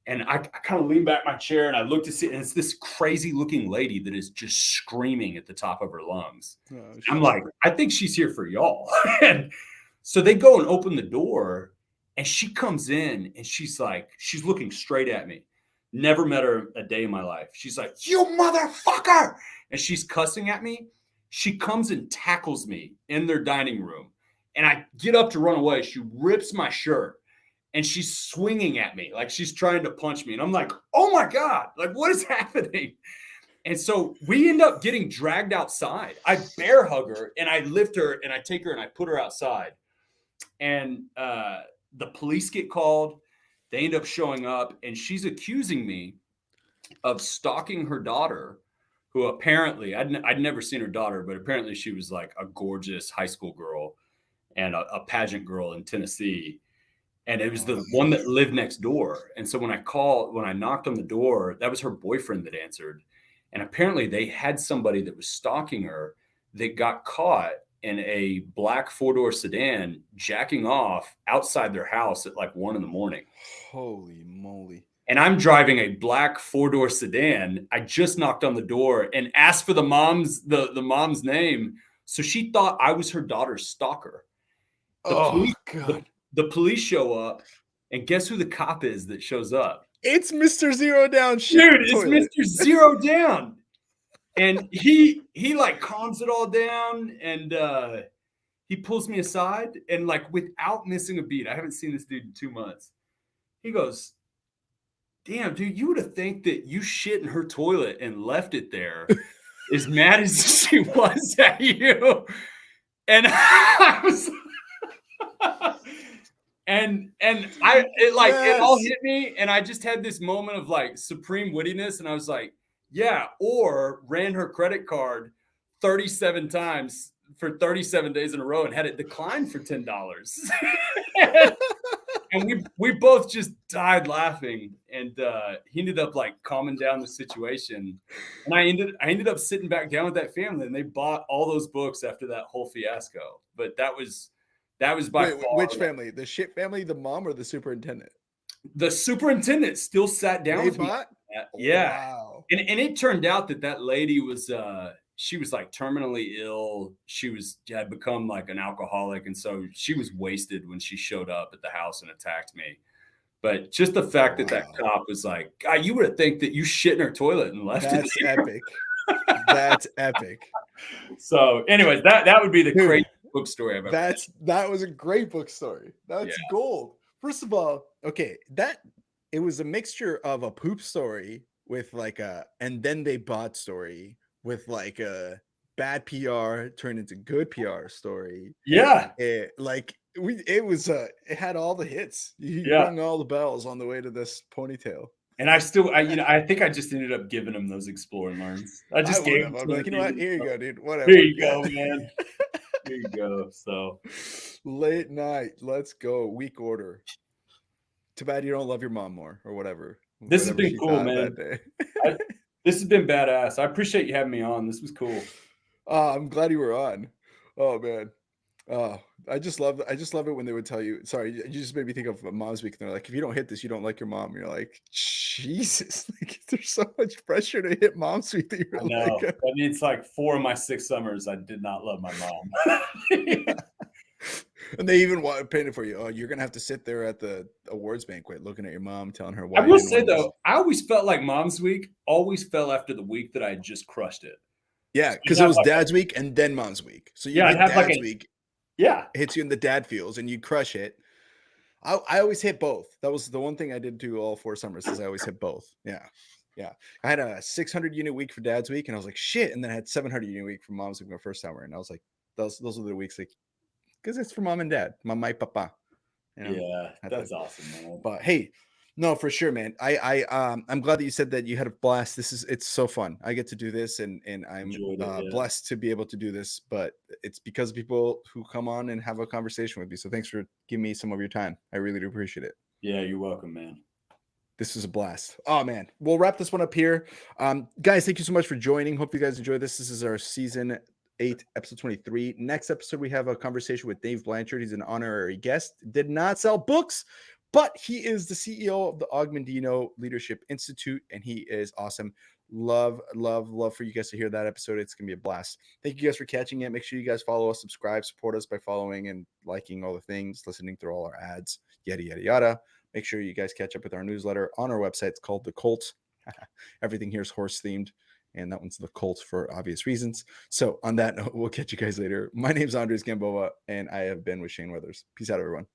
And I kind of lean back my chair, and I look to see, and it's this crazy looking lady that is just screaming at the top of her lungs. Oh, I'm like, "I think she's here for y'all." And so they go and open the door, and she comes in, and she's looking straight at me. Never met her a day in my life. She's like, "You motherfucker." And she's cussing at me. She comes and tackles me in their dining room. And I get up to run away. She rips my shirt. and she's swinging at me like she's trying to punch me. And I'm like, oh my God, like what is happening? And so we end up getting dragged outside. I bear hug her and I lift her and I take her and I put her outside. And the police get called. They end up showing up and she's accusing me of stalking her daughter, who apparently I'd never seen her daughter, but apparently she was like a gorgeous high school girl and a pageant girl in Tennessee. And it was the one that lived next door. And so when I knocked on the door, that was her boyfriend that answered. And apparently they had somebody that was stalking her that got caught in a black four-door sedan jacking off outside their house at like 1 a.m. Holy moly. And I'm driving a black four-door sedan. I just knocked on the door and asked for the mom's name. So she thought I was her daughter's stalker. The police show up, and guess who the cop is that shows up? It's Mr. Zero Down. Dude, it's Mr. Zero Down. And he like calms it all down, and he pulls me aside, and like without missing a beat, I haven't seen this dude in 2 months. He goes, damn, dude, you would have think that you shit in her toilet and left it there as mad as she was at you. And I was and it all hit me, and I just had this moment of like supreme wittiness, and I was like, yeah, or ran her credit card 37 times for 37 days in a row and had it decline for $10. And we both just died laughing, and he ended up like calming down the situation, and I ended up sitting back down with that family, and they bought all those books after that whole fiasco. But that was by far. Which family? The shit family, the mom, or the superintendent? The superintendent still sat down with me. Yeah. Wow. And it turned out that lady was she was like terminally ill. She had become like an alcoholic, and so she was wasted when she showed up at the house and attacked me. But just the fact that cop was like, God, you would have think that you shit in her toilet and left it. That's epic. That's epic. So anyways, that would be the crazy book story I've ever had. That was a great book story. That's gold. First of all, okay, it was a mixture of a poop story with like and then they bought story with like a bad PR turned into good PR story. Yeah. It had all the hits. You rung all the bells on the way to this ponytail. And I think I just ended up giving him those explore and learns. I just gave him. I'm like, you know what? Here you go, dude. Whatever. Here you go, man. Here you go. So late night. Let's go. Week order. Too bad you don't love your mom more or whatever. This has been cool, man. This has been badass. I appreciate you having me on. This was cool. I'm glad you were on. Oh man. I just love it when they would tell you, sorry, you just made me think of Mom's Week. And they're like, if you don't hit this, you don't like your mom. And you're like, Jesus, like, there's so much pressure to hit Mom's Week that you're like. I mean, it's like 4 of my 6 summers I did not love my mom. And they even painted for you. Oh, you're gonna have to sit there at the awards banquet looking at your mom, telling her why. I will say though, I always felt like Mom's Week always fell after the week that I had just crushed it. Yeah, because it was Dad's Week and then Mom's Week. So you get Dad's Week. Yeah, hits you in the dad feels and you crush it. I always hit both. That was the one thing I did do all 4 summers is I always hit both. Yeah. I had a 600 unit week for Dad's Week and I was like, shit. And then I had 700 unit week for Mom's Week my first summer. And I was like, those are the weeks like, because it's for mom and dad, mama, papa. Yeah, that's awesome, man. But hey, no, for sure, man. I'm glad that you said that you had a blast. It's so fun. I get to do this, and I'm blessed to be able to do this. But it's because of people who come on and have a conversation with me. So thanks for giving me some of your time. I really do appreciate it. Yeah, you're welcome, man. This is a blast. Oh man, we'll wrap this one up here. Guys, thank you so much for joining. Hope you guys enjoyed this. This is our season 8, episode 23. Next episode, we have a conversation with Dave Blanchard. He's an honorary guest. Did not sell books, but he is the CEO of the Augmendino Leadership Institute, and he is awesome. Love for you guys to hear that episode. It's gonna be a blast. Thank you guys for catching it. Make sure you guys follow us, subscribe, support us by following and liking all the things, listening through all our ads, yada yada yada. Make sure you guys catch up with our newsletter on our website. It's called The Cult. Everything here is horse themed. And that one's The Cult for obvious reasons. So on that note, we'll catch you guys later. My name's Andres Gamboa, and I have been with Shane Weathers. Peace out, everyone.